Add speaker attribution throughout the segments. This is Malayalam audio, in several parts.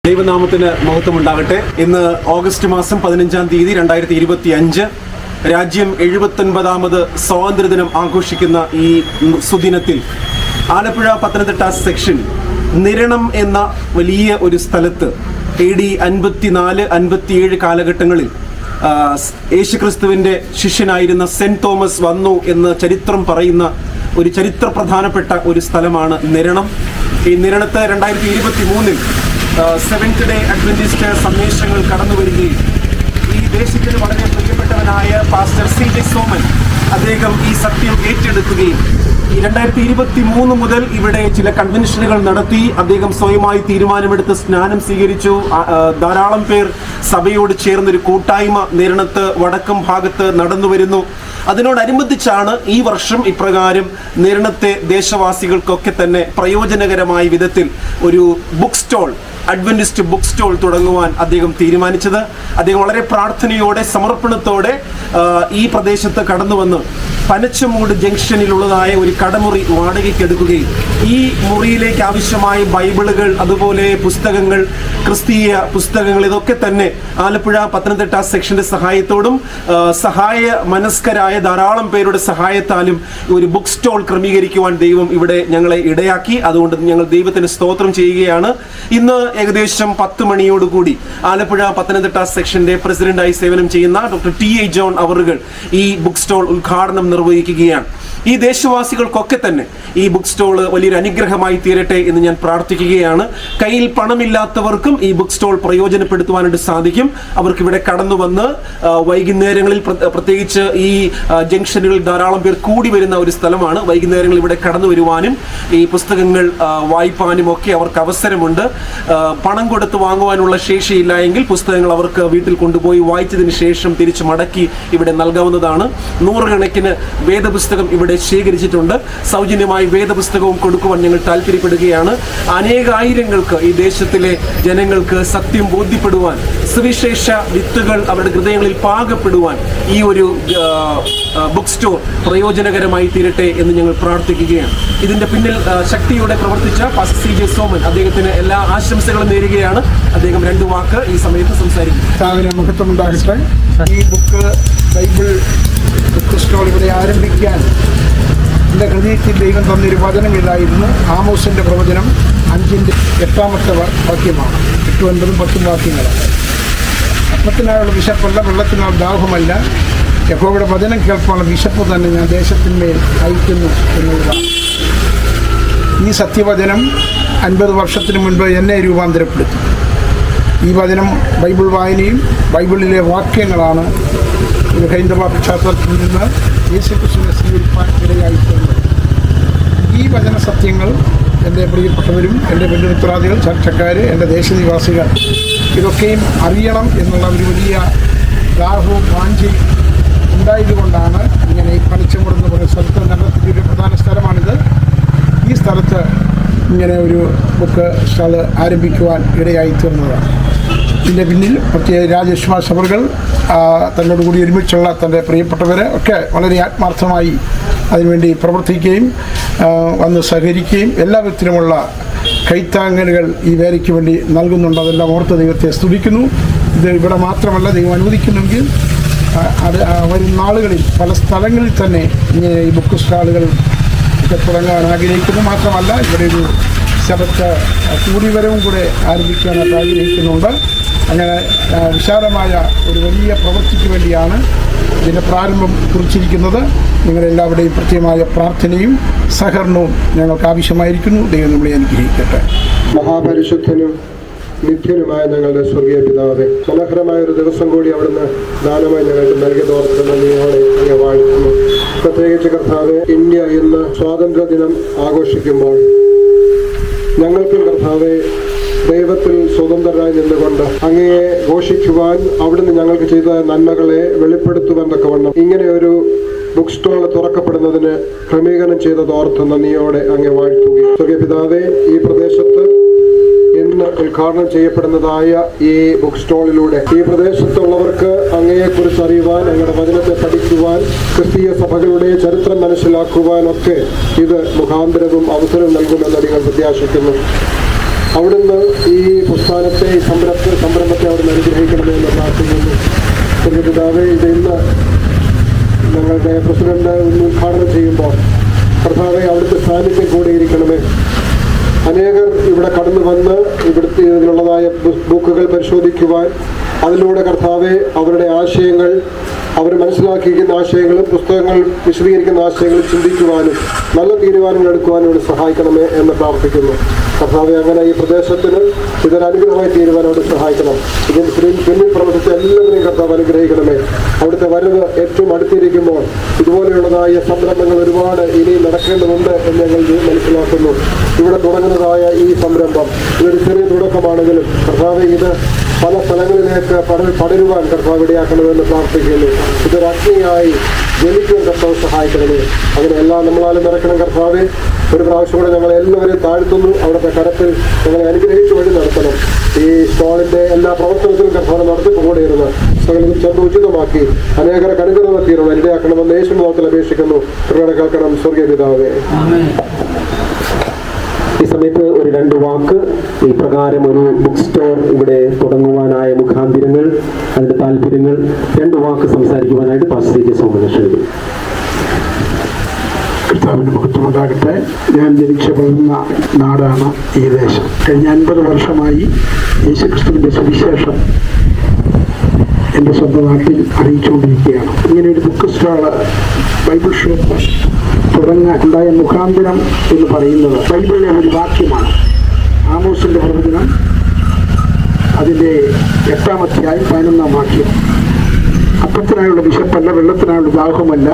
Speaker 1: ദൈവനാമത്തിന് മഹത്വമുണ്ടാകട്ടെ. ഇന്ന് ഓഗസ്റ്റ് മാസം 15 തീയതി 2025 രാജ്യം 79ാമത് സ്വാതന്ത്ര്യദിനം ആഘോഷിക്കുന്ന ഈ സുദിനത്തിൽ ആലപ്പുഴ പത്തനംതിട്ട സെക്ഷൻ നിരണം എന്ന വലിയ ഒരു സ്ഥലത്ത് AD 54-57 കാലഘട്ടങ്ങളിൽ യേശുക്രിസ്തുവിൻ്റെ ശിഷ്യനായിരുന്ന സെന്റ് തോമസ് വന്നു എന്ന് ചരിത്രം പറയുന്ന ഒരു ചരിത്ര പ്രധാനപ്പെട്ട ഒരു സ്ഥലമാണ് നിരണം. ഈ നിരണത്ത് 2023 സെവൻത് ഡേ അഡ്വന്റിസ്റ്റ് സന്ദേശങ്ങൾ കടന്നു വരികയും ഈ ദേശത്തിന് വളരെ പ്രിയപ്പെട്ടവനായ പാസ്റ്റർ CJ സോമൻ അദ്ദേഹം ഈ സത്യം ഏറ്റെടുക്കുകയും ഈ 2023 മുതൽ ഇവിടെ ചില കൺവെൻഷനുകൾ നടത്തി അദ്ദേഹം സ്വയമായി തീരുമാനമെടുത്ത് സ്നാനം സ്വീകരിച്ചു. ധാരാളം പേർ സഭയോട് ചേർന്നൊരു കൂട്ടായ്മ നിരണത്ത് വടക്കം ഭാഗത്ത് നടന്നു വരുന്നു. അതിനോടനുബന്ധിച്ചാണ് ഈ വർഷം ഇപ്രകാരം നിരണത്തെ ദേശവാസികൾക്കൊക്കെ തന്നെ പ്രയോജനകരമായ വിധത്തിൽ ഒരു book stall, Adventist book stall തുടങ്ങുവാൻ അദ്ദേഹം തീരുമാനിച്ചത്. അദ്ദേഹം വളരെ പ്രാർത്ഥനയോടെ സമർപ്പണത്തോടെ ഈ പ്രദേശത്ത് കടന്നു വന്ന് പനച്ചമൂട് ജംഗ്ഷനിലുള്ളതായ ഒരു കടമുറി വാടകയ്ക്കെടുക്കുകയും ഈ മുറിയിലേക്ക് ആവശ്യമായ ബൈബിളുകൾ, അതുപോലെ പുസ്തകങ്ങൾ, ക്രിസ്തീയ പുസ്തകങ്ങൾ, ഇതൊക്കെ തന്നെ ആലപ്പുഴ പത്തനംതിട്ട സെക്ഷന്റെ സഹായത്തോടും സഹായ മനസ്കരായ ധാരാളം പേരുടെ സഹായത്താലും ഒരു ബുക്ക് സ്റ്റോൾ ക്രമീകരിക്കുവാൻ ദൈവം ഇവിടെ ഞങ്ങളെ ഇടയാക്കി. അതുകൊണ്ട് ഞങ്ങൾ ദൈവത്തിന് സ്തോത്രം ചെയ്യുകയാണ്. ഇന്ന് ഏകദേശം 10 മണിയോടുകൂടി ആലപ്പുഴ പത്തനംതിട്ട സെക്ഷന്റെ പ്രസിഡന്റായി സേവനം ചെയ്യുന്ന ഡോക്ടർ TA ജോൺ അവറുകൾ ഈ ബുക്ക് സ്റ്റോൾ ഉദ്ഘാടനം നിർവഹിക്കുകയാണ്. ഈ ദേശവാസികൾക്കൊക്കെ തന്നെ ഈ ബുക്ക് സ്റ്റോൾ വലിയൊരു അനുഗ്രഹമായി തീരട്ടെ എന്ന് ഞാൻ പ്രാർത്ഥിക്കുകയാണ്. കയ്യിൽ പണമില്ലാത്തവർക്കും ഈ ബുക്ക് സ്റ്റോൾ പ്രയോജനപ്പെടുത്തുവാനായിട്ട് സാധിക്കും. അവർക്ക് ഇവിടെ കടന്നു വന്ന് വൈകുന്നേരങ്ങളിൽ, പ്രത്യേകിച്ച് ഈ ജംഗ്ഷനുകളിൽ ധാരാളം പേർ കൂടി വരുന്ന ഒരു സ്ഥലമാണ്, വൈകുന്നേരങ്ങളിൽ ഇവിടെ കടന്നു വരുവാനും ഈ പുസ്തകങ്ങൾ വായിപ്പാനും ഒക്കെ അവർക്ക് അവസരമുണ്ട്. പണം കൊടുത്ത് വാങ്ങുവാനുള്ള ശേഷിയില്ല എങ്കിൽ പുസ്തകങ്ങൾ അവർക്ക് വീട്ടിൽ കൊണ്ടുപോയി വായിച്ചതിന് ശേഷം തിരിച്ചു മടക്കി ഇവിടെ നൽകാവുന്നതാണ്. 100 കണക്കിന് വേദപുസ്തകം ഇവിടെ ശേഖരിച്ചിട്ടുണ്ട്. സൗജന്യമായി വേദപുസ്തകവും കൊടുക്കുവാൻ ഞങ്ങൾ താല്പര്യപ്പെടുകയാണ്. അനേകായിരങ്ങൾക്ക്, ഈ ദേശത്തിലെ ജനങ്ങൾക്ക് സത്യം ബോധ്യപ്പെടുവാൻ, സുവിശേഷ വിത്തുകൾ അവരുടെ ഹൃദയങ്ങളിൽ പാകപ്പെടുവാൻ ഈ ഒരു ബുക്ക് സ്റ്റോർ പ്രയോജനകരമായി തീരട്ടെ എന്ന് ഞങ്ങൾ പ്രാർത്ഥിക്കുകയാണ്. ഇതിന്റെ പിന്നിൽ ശക്തിയോടെ പ്രവർത്തിച്ച പാസ്റ്റർ CJ സോമൻ, അദ്ദേഹത്തിന് എല്ലാ ആശംസകളും നേരുകയാണ്. അദ്ദേഹം 2 വാക്ക് ഈ സമയത്ത് സംസാരിക്കും.
Speaker 2: മഹത്വമുണ്ടാകട്ടെ. ഈ ബൈബിൾ ബുക്ക് സ്റ്റോൾ ഇവിടെ ആരംഭിക്കാൻ എൻ്റെ ഹൃദയത്തിൽ ദൈവം തന്നൊരു വചനം ഇതായിരുന്നു. ആമോസിൻ്റെ പ്രവചനം 5:8 വാക്യമാണ്. 8, 9, 10 വാക്യങ്ങളാണ്. അപ്പത്തിനായുള്ള വിശപ്പല്ല, വെള്ളത്തിനുള്ള ദാഹമല്ല, യഹോവയുടെ വചനം കേൾക്കാനുള്ള വിശപ്പ് തന്നെ ഞാൻ ദേശത്തിന്മേൽ അയക്കുന്നു എന്നുള്ളതാണ്. ഈ സത്യവചനം 50 വർഷത്തിന് മുൻപ് എന്നെ രൂപാന്തരപ്പെടുത്തി. ഈ വചനം ബൈബിൾ വായനയും ബൈബിളിലെ വാക്യങ്ങളാണ് ഒരു ഹൈന്ദവ പശ്ചാത്തലത്തിൽ നിന്ന് യേശുക്രിസ്തുവിനെ സ്വീകരിക്കാൻ ഇടയായിത്തീർന്നത്. ഈ വചന സത്യങ്ങൾ എൻ്റെ പ്രിയപ്പെട്ടവരും എൻ്റെ ബന്ധുമിത്രാദികൾ, ചർച്ചക്കാർ, എൻ്റെ ദേശനിവാസികൾ ഇതൊക്കെയും അറിയണം എന്നുള്ള ഒരു വലിയ ദാഹവും വാഞ്ചയും ഉണ്ടായതുകൊണ്ടാണ് ഇങ്ങനെ ഈ പനച്ചമൂടെന്ന് പറയുന്ന സ്ഥലത്ത്, നഗരത്തിൻ്റെ ഒരു പ്രധാന സ്ഥലമാണിത്. ഈ സ്ഥലത്ത് ഇങ്ങനെ ഒരു ബുക്ക് സ്റ്റാൾ ആരംഭിക്കുവാൻ ഇടയായിത്തീർന്നതാണ്. ഇതിൻ്റെ പിന്നിൽ പ്രത്യേക രാജേഷ് അവറുകൾ, തന്നോടുകൂടി ഒരുമിച്ചുള്ള തൻ്റെ പ്രിയപ്പെട്ടവർ ഒക്കെ വളരെ ആത്മാർത്ഥമായി അതിനുവേണ്ടി പ്രവർത്തിക്കുകയും വന്ന് സഹകരിക്കുകയും എല്ലാ വിധത്തിലുമുള്ള കൈത്താങ്ങലുകൾ ഈ വേലയ്ക്ക് വേണ്ടി നൽകുന്നുണ്ട്. അതെല്ലാം ഓർത്ത് ദൈവത്തെ സ്തുതിക്കുന്നു. ഇത് ഇവിടെ മാത്രമല്ല, ദൈവം അനുവദിക്കുന്നെങ്കിൽ വരും നാളുകളിൽ പല സ്ഥലങ്ങളിൽ തന്നെ ഇങ്ങനെ ഈ ബുക്ക് സ്റ്റാളുകൾ ഒക്കെ തുടങ്ങാൻ ആഗ്രഹിക്കുന്നു. മാത്രമല്ല, ഇവിടെ ഒരു സ്ഥലത്ത് കൂടിവരവും കൂടെ ആരംഭിക്കാനായിട്ട് ആഗ്രഹിക്കുന്നുണ്ട്. അങ്ങനെ വിശാലമായ ഒരു വലിയ പ്രവൃത്തിക്ക് വേണ്ടിയാണ് ഇതിൻ്റെ പ്രാരംഭം കുറിച്ചിരിക്കുന്നത്. നിങ്ങളെല്ലാവരുടെയും പ്രത്യേകമായ പ്രാർത്ഥനയും സഹകരണവും ഞങ്ങൾക്ക് ആവശ്യമായിരിക്കുന്നു. ദൈവം നമ്മളെ അനുഗ്രഹിക്കട്ടെ.
Speaker 3: മഹാപരിശുദ്ധനും നിത്യനുമായ ഞങ്ങളുടെ സ്വർഗീയ പിതാവേ, മനോഹരമായ ഒരു ദിവസം കൂടി അവിടുന്ന് ദാനമായി ഞങ്ങൾക്ക് നൽകിയതോർത്ത് നന്ദിയോടെ അങ്ങ് വാഴ്ത്തുന്നു. പ്രത്യേകിച്ച് കർത്താവേ, ഇന്ത്യ ഇന്ന് സ്വാതന്ത്ര്യ ദിനം ആഘോഷിക്കുമ്പോൾ ഞങ്ങൾക്കും കർത്താവേ ദൈവത്തിൽ സ്വതന്ത്രരായി നിന്നുകൊണ്ട് അങ്ങയെ ഘോഷിക്കുവാൻ, അവിടുന്ന് ഞങ്ങൾക്ക് ചെയ്ത നന്മകളെ വെളിപ്പെടുത്തുവാൻ തക്കവണ്ണം ഇങ്ങനെ ഒരു ബുക്ക് സ്റ്റോൾ തുറക്കപ്പെടുന്നതിന് ക്രമീകരണം ചെയ്തതോർത്ത് നന്ദിയോടെ അങ്ങേ വാഴ്ത്തുകയും, സ്വർഗീയ പിതാവേ, ഈ പ്രദേശത്ത് ഇന്ന് ഉദ്ഘാടനം ചെയ്യപ്പെടുന്നതായ ഈ ബുക്ക് സ്റ്റോളിലൂടെ ഈ പ്രദേശത്തുള്ളവർക്ക് അങ്ങയെക്കുറിച്ച് അറിയുവാൻ, അങ്ങയുടെ വചനത്തെ പഠിക്കുവാൻ, ക്രിസ്തീയ സഭകളുടെ ചരിത്രം മനസ്സിലാക്കുവാനൊക്കെ ഇത് മുഖാന്തരവും അവസരം നൽകുമെന്ന് നിങ്ങൾ പ്രത്യാശിക്കുന്നു. അവിടുന്ന് ഈ പ്രസ്ഥാനത്തെ ഈ സംരംഭത്തെ അവിടുന്ന് അനുഗ്രഹിക്കണമെന്ന് പ്രാർത്ഥിക്കുന്നു. പിതാവേ, ഇത് ഇന്ന് ഞങ്ങളുടെ പ്രസിഡന്റ് ഉദ്ഘാടനം ചെയ്യുമ്പോൾ കർത്താവെ അവിടുത്തെ സാന്നിധ്യം കൂടെ ഇരിക്കണമേ. അനേകർ ഇവിടെ കടന്നു വന്ന് ഇവിടുത്തെ ഇതിലുള്ളതായ ബുക്കുകൾ പരിശോധിക്കുവാൻ, അതിലൂടെ കർത്താവെ അവരുടെ ആശയങ്ങൾ, അവർ മനസ്സിലാക്കിയിരിക്കുന്ന ആശയങ്ങളും പുസ്തകങ്ങൾ വിശദീകരിക്കുന്ന ആശയങ്ങളും ചിന്തിക്കുവാനും നല്ല തീരുമാനങ്ങൾ എടുക്കുവാനും ഇവിടെ സഹായിക്കണമേ എന്ന് പ്രാർത്ഥിക്കുന്നു. കർത്താവെ, അങ്ങനെ ഈ പ്രദേശത്തിന് ഇതൊരു അനുഗ്രഹമായി തീരുവാൻ അവിടെ സഹായിക്കണം. ഇതിന് പിന്നിൽ പ്രവർത്തിച്ച എല്ലാവരെയും കർത്താവ് അനുഗ്രഹിക്കണമേ. അവിടുത്തെ വരവ് ഏറ്റവും അടുത്തിരിക്കുമ്പോൾ ഇതുപോലെയുള്ളതായ സംരംഭങ്ങൾ ഒരുപാട് ഇനിയും നടക്കേണ്ടതുണ്ട് എന്ന് ഞങ്ങൾ മനസ്സിലാക്കുന്നു. ഇവിടെ തുടങ്ങുന്നതായ ഈ സംരംഭം ഇതൊരു ചെറിയ തുടക്കമാണെങ്കിലും കർത്താവെ ഇത് പല സ്ഥലങ്ങളിലേക്ക് പടരുവാൻ കർത്താവ് ഇടയാക്കണമെന്ന് പ്രാർത്ഥിക്കുന്നു. ഇതൊരു അഗ്നിയായി ജനിക്കുവാൻ കർത്താവ് സഹായിക്കണമേ. അങ്ങനെ എല്ലാം നമ്മളാലും നിറയ്ക്കണം കർത്താവെ. ഒരു പ്രാവശ്യം കൂടെ ഞങ്ങളെ എല്ലാവരെയും താഴ്ത്തുന്നു. അവിടുത്തെ കരത്തിൽ ഞങ്ങളെ അനുഗ്രഹിച്ച് വഴി നടത്തണം. ഈ സ്റ്റാളിന്റെ എല്ലാ പ്രവർത്തനത്തിലും കർത്താവ് നടത്തിപ്പോകേണ്ടിയിരുന്ന സകലതും ചെന്ന് ഉചിതമാക്കി അനേകരെ അനുഗ്രഹം തീരണം ഇടയാക്കണമെന്ന് യേശു നാമത്തിൽ അപേക്ഷിക്കുന്നു. കേൾക്കണം സ്വർഗീയ പിതാവേ.
Speaker 4: ഈ സമയത്ത് ഒരു 2 വാക്ക് ഈ പ്രകാരം ഒരു ബുക്ക് സ്റ്റോർ ഇവിടെ തുടങ്ങുവാനായ മുഖാന്തിരങ്ങൾ, അതിന്റെ താല്പര്യങ്ങൾ 2 വാക്ക് സംസാരിക്കുവാനായിട്ട് പാസ്റ്റർ ജെ സോമകൃഷ്ണൻ.
Speaker 2: കർത്താവിന് മഹത്വമുണ്ടാകട്ടെ. ഞാൻ ജനിച്ചു വളർന്ന നാടാണ് ഈ ദേശം. കഴിഞ്ഞ 50 വർഷമായി യേശുക്രിസ്തുവിന്റെ സുവിശേഷം എൻ്റെ സ്വന്തം നാട്ടിൽ അറിയിച്ചുകൊണ്ടിരിക്കുകയാണ്. ഇങ്ങനെ ഒരു ബുക്ക് സ്റ്റാള്, ബൈബിൾ ഷോപ്പ് തുടങ്ങാൻ ഉണ്ടായ മുഖാന്തരം എന്ന് പറയുന്നത് ബൈബിളിലെ ഒരു വാക്യമാണ്. ആമോസിന്റെ പ്രവചനം അതിൻ്റെ 8-ാം അധ്യായം 11-ാം വാക്യം. അപ്പത്തിനായുള്ള വിശപ്പല്ല, വെള്ളത്തിനായുള്ള ദാഹമല്ല,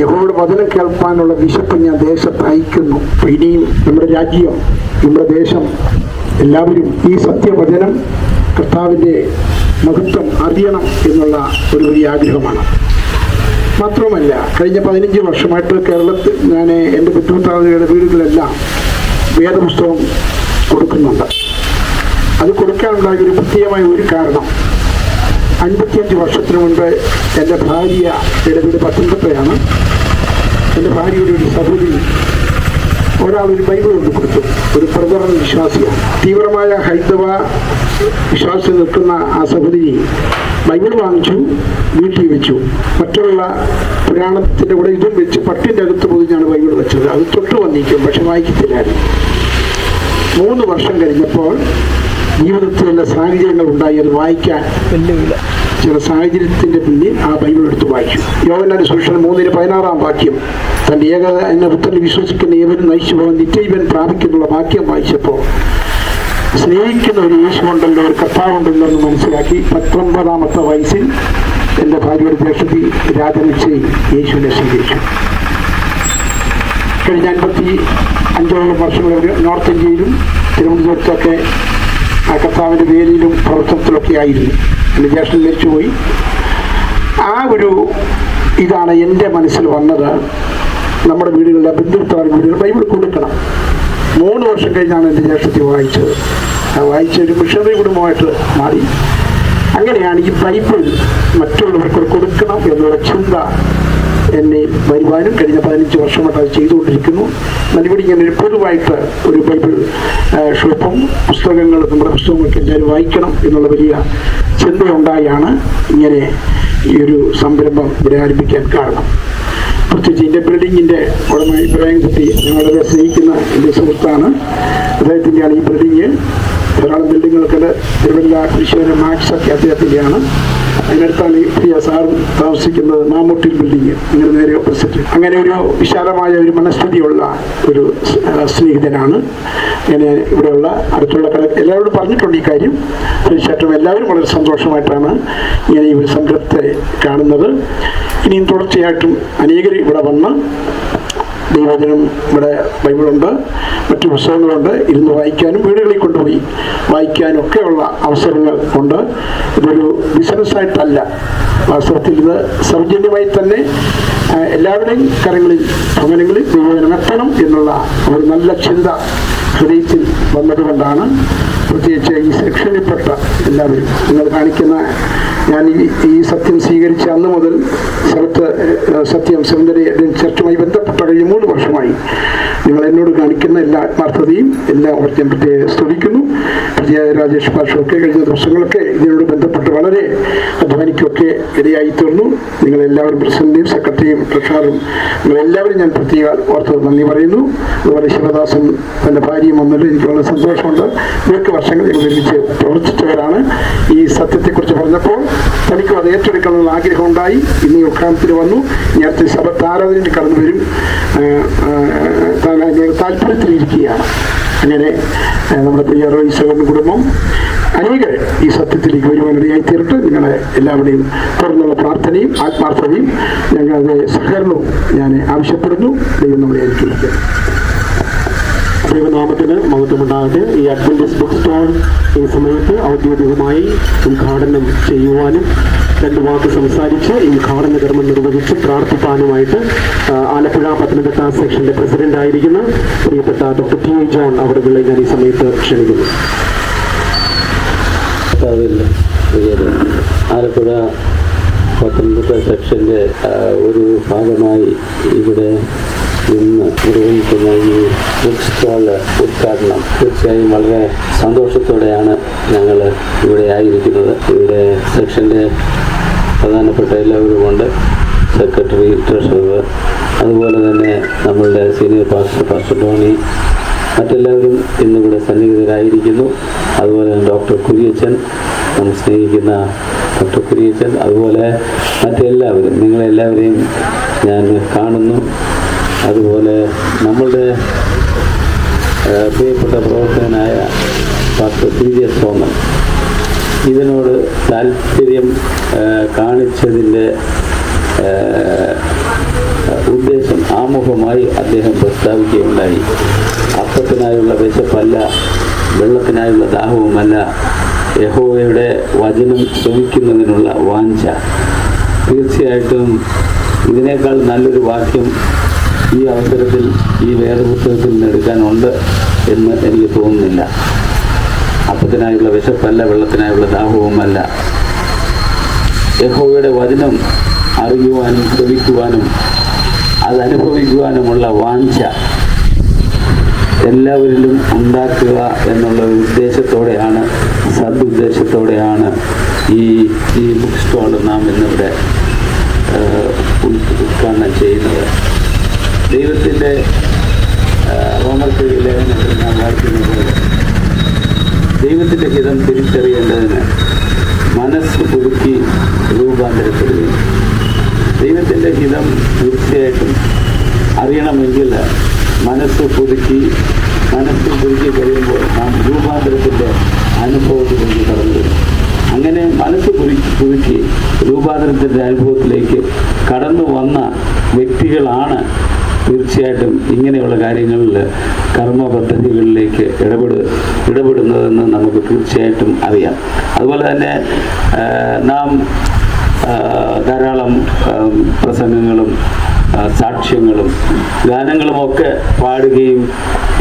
Speaker 2: യഹോവയുടെ വചനം കേൾപ്പാനുള്ള വിശപ്പ് ഞാൻ ദേശത്ത് അയക്കുന്നു. ഇനിയും നമ്മുടെ രാജ്യം, നമ്മുടെ ദേശം, എല്ലാവരും ഈ സത്യവചനം കർത്താവിൻ്റെ മഹത്വം അറിയണം എന്നുള്ള ഒരു വലിയ ആഗ്രഹമാണ്. മാത്രമല്ല, കഴിഞ്ഞ 15 വർഷമായിട്ട് കേരളത്തിൽ ഞാൻ എൻ്റെ ബുദ്ധിമുട്ടാളുകളുടെ വീടുകളെല്ലാം വേദപുസ്തകം കൊടുക്കുന്നുണ്ട്. അത് കൊടുക്കാനുണ്ടായ ഒരു പ്രത്യേകമായ ഒരു കാരണം, 55 വർഷത്തിന് മുൻപ് എൻ്റെ ഭാര്യയുടെ വീട് പത്തനംതിട്ടയാണ്. എൻ്റെ ഭാര്യയുടെ ഒരു സഹോദരി ഒരാളൊരു ബൈബിൾ കൊണ്ട് കൊടുത്തു. ഒരു പ്രധാന വിശ്വാസിയാണ്, തീവ്രമായ ഹൈന്ദവ വിശ്വാസത്തിൽ നിൽക്കുന്ന ആ സഹോദരി ബൈബിൾ വാങ്ങിച്ചു, വീട്ടിൽ വെച്ചു. മറ്റുള്ള പുരാണത്തിൻ്റെ കൂടെ ഇതും വെച്ച് പട്ടിൻ്റെ അകത്ത് പൊതിഞ്ഞാണ് ബൈബിൾ വെച്ചത്. അത് തൊട്ട് വന്നിരിക്കും, പക്ഷെ വായിക്കത്തില്ലായിരുന്നു. 3 വർഷം കഴിഞ്ഞപ്പോൾ ജീവിതത്തിൽ ചില സാഹചര്യങ്ങൾ ഉണ്ടായി, അത് വായിക്കാൻ ചില സാഹചര്യത്തിൻ്റെ പിന്നിൽ ആ ബൈബിൾ എടുത്ത് വായിച്ചു. യോഹന്നാന്റെ സുവിശേഷം 3:16 വാക്യം, തൻ്റെ ഏകജാതനായ പുത്രനിൽ വിശ്വസിക്കുന്ന ഏവരും നയിച്ചു പോകാൻ നിത്യജീവൻ പ്രാപിക്കുന്നുള്ള വാക്യം വായിച്ചപ്പോൾ സ്നേഹിക്കുന്ന ഒരു യേശുണ്ടല്ലോ, ഒരു കർത്താവുണ്ടല്ലോ എന്ന് മനസ്സിലാക്കി 19-ാമത്തെ വയസ്സിൽ എൻ്റെ ഭാര്യയുടെ ജ്യേഷ്ഠത്തി രാജനിശ്ചയി യേശുവിനെ സ്വീകരിച്ചു. കഴിഞ്ഞ 55 വർഷങ്ങൾ നോർത്ത് ഇന്ത്യയിലും തിരുവനന്തപുരത്തൊക്കെ ആ കർത്താവിൻ്റെ വേദിയിലും പ്രവർത്തനത്തിലൊക്കെ ആയിരുന്നു. എൻ്റെ ജ്യേഷ്ഠൻ മരിച്ചുപോയി. ആ ഒരു ഇതാണ് എൻ്റെ മനസ്സിൽ വന്നത്. നമ്മുടെ വീടുകളിലെ ബന്ധുത്വ വീടുകൾ ബൈബിൾ കൊടുക്കണം. 3 വർഷം കഴിഞ്ഞാണ് എൻ്റെ ജ്യേഷ്ഠത്തിൽ വായിച്ചത്. ആ വായിച്ച ഒരു മിഷണറി കുടുംബമായിട്ട് മാറി. അങ്ങനെയാണ് ഈ ബൈബിൾ മറ്റുള്ളവർക്ക് കൊടുക്കണം എന്നുള്ള ചിന്ത എന്നെ വരുവാനും കഴിഞ്ഞ 15 വർഷമായിട്ട് അത് ചെയ്തുകൊണ്ടിരിക്കുന്നു. ഇവിടെ ഇങ്ങനെ ഒരു പൊതുവായിട്ട് ഒരു ബൈബിൾ ഷോപ്പും പുസ്തകങ്ങൾ, നമ്മുടെ പുസ്തകങ്ങളൊക്കെ എല്ലാവരും വായിക്കണം എന്നുള്ള വലിയ ചിന്തയുണ്ടായാണ് ഇങ്ങനെ ഈ ഒരു സംരംഭം ഇവിടെ ആരംഭിക്കാൻ കാരണം. പ്രത്യേകിച്ച് എൻ്റെ ബിൽഡിങ്ങിൻ്റെ ഉടമ ഇബ്രാഹിം കുട്ടി, ഞങ്ങളെ സ്നേഹിക്കുന്ന എൻ്റെ സുഹൃത്താണ്. അദ്ദേഹത്തിൻ്റെയാണ് ഈ ബിൽഡിങ്. ധാരാളം ബിൽഡിങ്ങുകൾക്ക് തിരുവല്ല, കൃഷിവരം, മാക്സ് ഒക്കെ അദ്ദേഹത്തിൻ്റെയാണ്. അതിനടുത്താണ് ഈ പ്രിയ സാർ താമസിക്കുന്നത്, മാമൂട്ടിൽ ബിൽഡിങ്, ഇങ്ങനെ നേരെ ഓപ്പോസിറ്റ്. അങ്ങനെ ഒരു വിശാലമായ ഒരു മനസ്ഥിതിയുള്ള ഒരു സ്നേഹിതനാണ്. ഇങ്ങനെ ഇവിടെയുള്ള അടുത്തുള്ള എല്ലാവരോടും പറഞ്ഞിട്ടുണ്ട് ഈ കാര്യം. തീർച്ചയായിട്ടും എല്ലാവരും വളരെ സന്തോഷമായിട്ടാണ് ഇങ്ങനെ ഈ ഒരു സംരംഭത്തെ കാണുന്നത്. ഇനിയും തുടർച്ചയായിട്ടും അനേകർ ഇവിടെ വന്ന് ദൈവവചനം, ഇവിടെ ബൈബിളുണ്ട്, മറ്റു പുസ്തകങ്ങളുണ്ട്, ഇരുന്ന് വായിക്കാനും വീടുകളിൽ കൊണ്ടുപോയി വായിക്കാനും ഒക്കെയുള്ള അവസരങ്ങൾ ഉണ്ട്. ഇതൊരു ബിസിനസ്സായിട്ടല്ല, വാസ്തവത്തിൽ ഇത് സൗജന്യമായി തന്നെ എല്ലാവരുടെയും കരങ്ങളിൽ, ഭവനങ്ങളിൽ ദൈവവചനം എത്തണം എന്നുള്ള ഒരു നല്ല ചിന്ത ഹൃദയത്തിൽ വന്നതുകൊണ്ടാണ്. പ്രത്യേകിച്ച് ഈ സെക്ഷനിൽപ്പെട്ട എല്ലാവരും നിങ്ങൾ കാണിക്കുന്ന, ഞാൻ ഈ സത്യം സ്വീകരിച്ച അന്ന് മുതൽ സത്യം സെമിനറി ചർച്ചുമായി ബന്ധപ്പെട്ട കഴിഞ്ഞ 3 വർഷമായി നിങ്ങൾ എന്നോട് കാണിക്കുന്ന എല്ലാ ആത്മാർത്ഥതയും എല്ലാവർക്കും പ്രത്യേകം സ്തുതിക്കുന്നു. രാജേഷ് പാഷൊക്കെ കഴിഞ്ഞ ദിവസങ്ങളൊക്കെ ഇതിനോട് ബന്ധപ്പെട്ട് വളരെ അധ്വാനിക്കുകയൊക്കെ ഇടയായി തീർന്നു. നിങ്ങളെല്ലാവരും പ്രസിഡന്റും സെക്രട്ടറിയും ട്രഷററും നിങ്ങളെല്ലാവരും ഞാൻ പ്രത്യേക ഓർത്ത് നന്ദി പറയുന്നു. അതുപോലെ ശിവദാസൻ തൻ്റെ ഭാര്യയും വന്നിട്ട് എനിക്ക് വളരെ സന്തോഷമുണ്ട്. വർഷങ്ങൾ ഞങ്ങൾ ഒരുമിച്ച് പ്രവർത്തിച്ചവരാണ്. ഈ സത്യത്തെക്കുറിച്ച് പറഞ്ഞപ്പോൾ തനിക്കും അത് ഏറ്റെടുക്കണമെന്ന് ആഗ്രഹം ഉണ്ടായി. ഇന്ന് ഈ ഉദ്ഘാടനത്തിന് വന്നു. നേരത്തെ ശബത്താരാധനയിൽ കടന്നു വരും എന്നോട് താല്പര്യത്തിലിരിക്കുകയാണ്. അങ്ങനെ നമ്മുടെ പ്രിയ റോയി സഹോദരൻ കുടുംബം അനേകരെ ഈ സത്യത്തിലേക്ക് വരുവാനിടയായി തീർത്ത് നിങ്ങളെ എല്ലാവരുടെയും തുറന്നുള്ള പ്രാർത്ഥനയും ആത്മാർത്ഥതയും ഞങ്ങളുടെ സഹകരണവും ഞാൻ ആവശ്യപ്പെടുന്നു. ദൈവം നമ്മളെ അനുഗ്രഹിക്കുക.
Speaker 4: ദൈവനാമത്തിന് മഹത്വമുണ്ടാകട്ടെ. ഈ അഡ്വന്റിസ്റ്റ് ബുക്ക് സ്റ്റോൾ ഈ സമയത്ത് ഔദ്യോഗികമായി ഉദ്ഘാടനം ചെയ്യുവാനും 2 വാക്ക് സംസാരിച്ച് ഈ ഉദ്ഘാടന കർമ്മം നിർവഹിച്ച് പ്രാർത്ഥിപ്പാനുമായിട്ട് ആലപ്പുഴ പത്തനംതിട്ട സെക്ഷന്റെ പ്രസിഡന്റ് ആയിരിക്കുന്ന പ്രിയപ്പെട്ട ഡോക്ടർ ടി ജോൺ അവരുടെ ഞാൻ ഈ സമയത്ത് ക്ഷണിക്കുന്നു.
Speaker 5: ആലപ്പുഴ പത്തനംതിട്ട സെക്ഷന്റെ ഒരു ഭാഗമായി ഇവിടെ ഇന്ന് നിർവഹിക്കുന്ന ഈ ബുക്ക് സ്റ്റാൾ ഉദ്ഘാടനം തീർച്ചയായും വളരെ സന്തോഷത്തോടെയാണ് ഞങ്ങൾ ഇവിടെ ആയിരിക്കുന്നത്. ഇവിടെ സെക്ഷൻ്റെ പ്രധാനപ്പെട്ട എല്ലാവരുമുണ്ട്, സെക്രട്ടറി, ട്രഷറർ, അതുപോലെ തന്നെ നമ്മളുടെ സീനിയർ പാസ്റ്റർ ടോണി, മറ്റെല്ലാവരും ഇന്നിവിടെ സന്നിഹിതരായിരിക്കുന്നു. അതുപോലെ തന്നെ ഡോക്ടർ കുര്യച്ചൻ, നമ്മൾ സ്നേഹിക്കുന്ന ഡോക്ടർ കുര്യച്ചൻ, അതുപോലെ മറ്റെല്ലാവരും, നിങ്ങളെല്ലാവരെയും ഞാൻ കാണുന്നു. അതുപോലെ നമ്മളുടെ പ്രിയപ്പെട്ട പ്രവർത്തകനായ പാസ്റ്റർ CJ സോമൻ ഇതിനോട് താല്പര്യം കാണിച്ചതിൻ്റെ ഉദ്ദേശം ആമുഖമായി അദ്ദേഹം പ്രസ്താവിക്കുകയുണ്ടായി. അപ്പത്തിനായുള്ള വിശപ്പല്ല, വെള്ളത്തിനായുള്ള ദാഹവുമല്ല, യഹോവയുടെ വചനം ശ്രവിക്കുന്നതിനുള്ള വാഞ്ച. തീർച്ചയായിട്ടും ഇതിനേക്കാൾ നല്ലൊരു വാക്യം ഈ അവസരത്തിൽ ഈ വേദപുസ്തകത്തിൽ നിന്ന് എടുക്കാനുണ്ട് എന്ന് എനിക്ക് തോന്നുന്നില്ല. അപ്പത്തിനായുള്ള വിശപ്പല്ല, വെള്ളത്തിനായുള്ള ദാഹവുമല്ല, യഹോവയുടെ വചനം അറിയുവാനും ശ്രവിക്കുവാനും അതനുഭവിക്കുവാനുമുള്ള വാഞ്ച എല്ലാവരിലും ഉണ്ടാക്കുക എന്നുള്ള ഉദ്ദേശത്തോടെയാണ്, സദുദ്ദേശത്തോടെയാണ് ഈ ബുക്ക് സ്റ്റാൾ നാം ഇന്നിവിടെ ഉദ്ഘാടനം ചെയ്യുന്നത്. ദൈവത്തിൻ്റെ റോമർക്ക് ലേഖനത്തിൽ നാം വായിക്കുന്നത് ദൈവത്തിൻ്റെ ഹിതം തിരിച്ചറിയേണ്ടതിന് മനസ്സ് പുതുക്കി രൂപാന്തരപ്പെടുകയും. ദൈവത്തിൻ്റെ ഹിതം തീർച്ചയായിട്ടും അറിയണമെങ്കിൽ മനസ്സ് പുതുക്കി കഴിയുമ്പോൾ നാം രൂപാന്തരത്തിൻ്റെ അനുഭവത്തിലേക്ക് കടന്നു വരും. അങ്ങനെ മനസ്സ് പുതുക്കി രൂപാന്തരത്തിൻ്റെ അനുഭവത്തിലേക്ക് കടന്നു വന്ന വ്യക്തികളാണ് തീർച്ചയായിട്ടും ഇങ്ങനെയുള്ള കാര്യങ്ങളിൽ കർമ്മ പദ്ധതികളിലേക്ക് ഇടപെടുന്നതെന്ന് നമുക്ക് തീർച്ചയായിട്ടും അറിയാം. അതുപോലെ തന്നെ നാം ധാരാളം പ്രസംഗങ്ങളും സാക്ഷ്യങ്ങളും ഗാനങ്ങളുമൊക്കെ പാടുകയും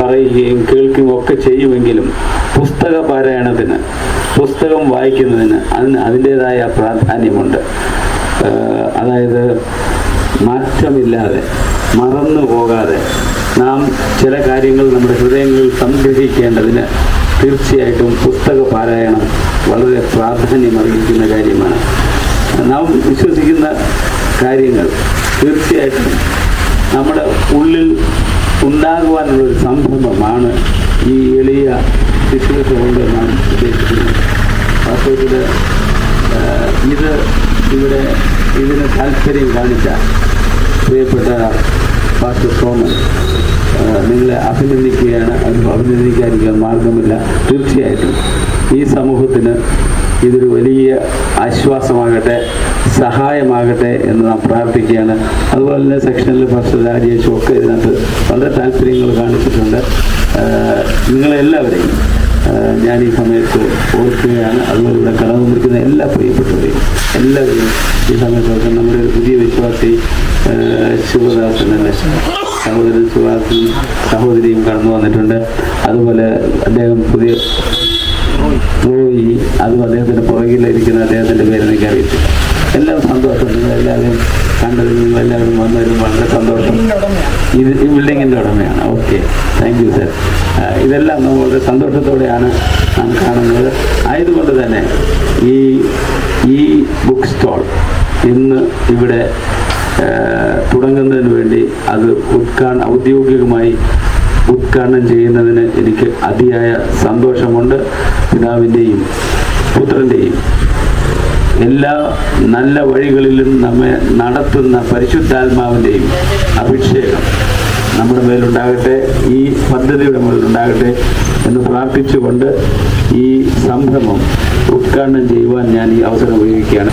Speaker 5: പറയുകയും കേൾക്കുകയും ഒക്കെ ചെയ്യുമെങ്കിലും പുസ്തക പാരായണത്തിന്, പുസ്തകം വായിക്കുന്നതിന് അതിൻ്റേതായ പ്രാധാന്യമുണ്ട്. അതായത് മാറ്റമില്ലാതെ, മറന്നു പോകാതെ നാം ചില കാര്യങ്ങൾ നമ്മുടെ ഹൃദയങ്ങളിൽ സംഗ്രഹിക്കേണ്ടതിന് തീർച്ചയായിട്ടും പുസ്തക പാരായണം വളരെ പ്രാധാന്യമർഹിക്കുന്ന കാര്യമാണ്. നാം വിശ്വസിക്കുന്ന കാര്യങ്ങൾ തീർച്ചയായിട്ടും നമ്മുടെ ഉള്ളിൽ ഉണ്ടാകുവാനുള്ളൊരു സംരംഭമാണ് ഈ എളിയ ശുശ്രൂഷ കൊണ്ട് നാം ഉദ്ദേശിക്കുന്നത്. വാസ്തവത്തിൽ ഇതിന് താല്പര്യം കാണിച്ച പ്രിയപ്പെട്ട പാസ്റ്റർ സോമൻ നിങ്ങളെ അഭിനന്ദിക്കുകയാണ്. അത് അഭിനന്ദിക്കാതിരിക്കാൻ മാർഗമില്ല. തീർച്ചയായിട്ടും ഈ സമൂഹത്തിന് ഇതൊരു വലിയ ആശ്വാസമാകട്ടെ, സഹായമാകട്ടെ എന്ന് നാം പ്രാർത്ഥിക്കുകയാണ്. അതുപോലെ തന്നെ സെക്ഷനിൽ പാസ്റ്റർ രാജേഷും ഒക്കെ ഇതിനകത്ത് വളരെ താല്പര്യങ്ങൾ കാണിച്ചിട്ടുണ്ട്. നിങ്ങളെല്ലാവരെയും ഞാൻ ഈ സമയത്ത് ഓർക്കുകയാണ്. അതുപോലെ ഇവിടെ കടന്നു നിൽക്കുന്ന എല്ലാ പ്രിയപ്പെട്ടവരെയും എല്ലാവരെയും ഈ സമയത്ത് ഓർക്കാൻ. നമ്മുടെ ഒരു പുതിയ വിശ്വാസി ശിവദാസൻ തന്നെ, സഹോദരൻ ശിവദാസനും സഹോദരിയും കടന്നു വന്നിട്ടുണ്ട്. അതുപോലെ അദ്ദേഹം പുതിയ റോയി, അതും അദ്ദേഹത്തിൻ്റെ പുറകിലിരിക്കുന്ന അദ്ദേഹത്തിൻ്റെ പേര് എനിക്കറിയത്തില്ല. എല്ലാം സന്തോഷം. നിങ്ങളെല്ലാവരും കണ്ടതിൽ നിങ്ങളെല്ലാവരും വന്നതിലും വളരെ സന്തോഷം. ഇത് ഈ ബിൽഡിങ്ങിൻ്റെ ഉടമയാണ്. Okay, thank you sir. ഇതെല്ലാം നമ്മൾ വളരെ സന്തോഷത്തോടെയാണ് നാം കാണുന്നത്. ആയതുകൊണ്ട് തന്നെ ഈ ബുക്ക് സ്റ്റോൾ ഇന്ന് ഇവിടെ തുടങ്ങുന്നതിന് വേണ്ടി അത് ഔദ്യോഗികമായി ഉദ്ഘാടനം ചെയ്യുന്നതിന് എനിക്ക് അതിയായ സന്തോഷമുണ്ട്. പിതാവിൻ്റെയും പുത്രൻ്റെയും എല്ലാ നല്ല വഴികളിലും നമ്മെ നടത്തുന്ന പരിശുദ്ധാത്മാവിൻ്റെയും അഭിഷേകം നമ്മുടെ മേലുണ്ടാകട്ടെ, ഈ പദ്ധതിയുടെ മേലുണ്ടാകട്ടെ എന്ന് പ്രാർത്ഥിച്ചുകൊണ്ട് ഈ സംരംഭം ഉദ്ഘാടനം ചെയ്യുവാൻ ഞാൻ ഈ അവസരം ഉപയോഗിക്കുകയാണ്.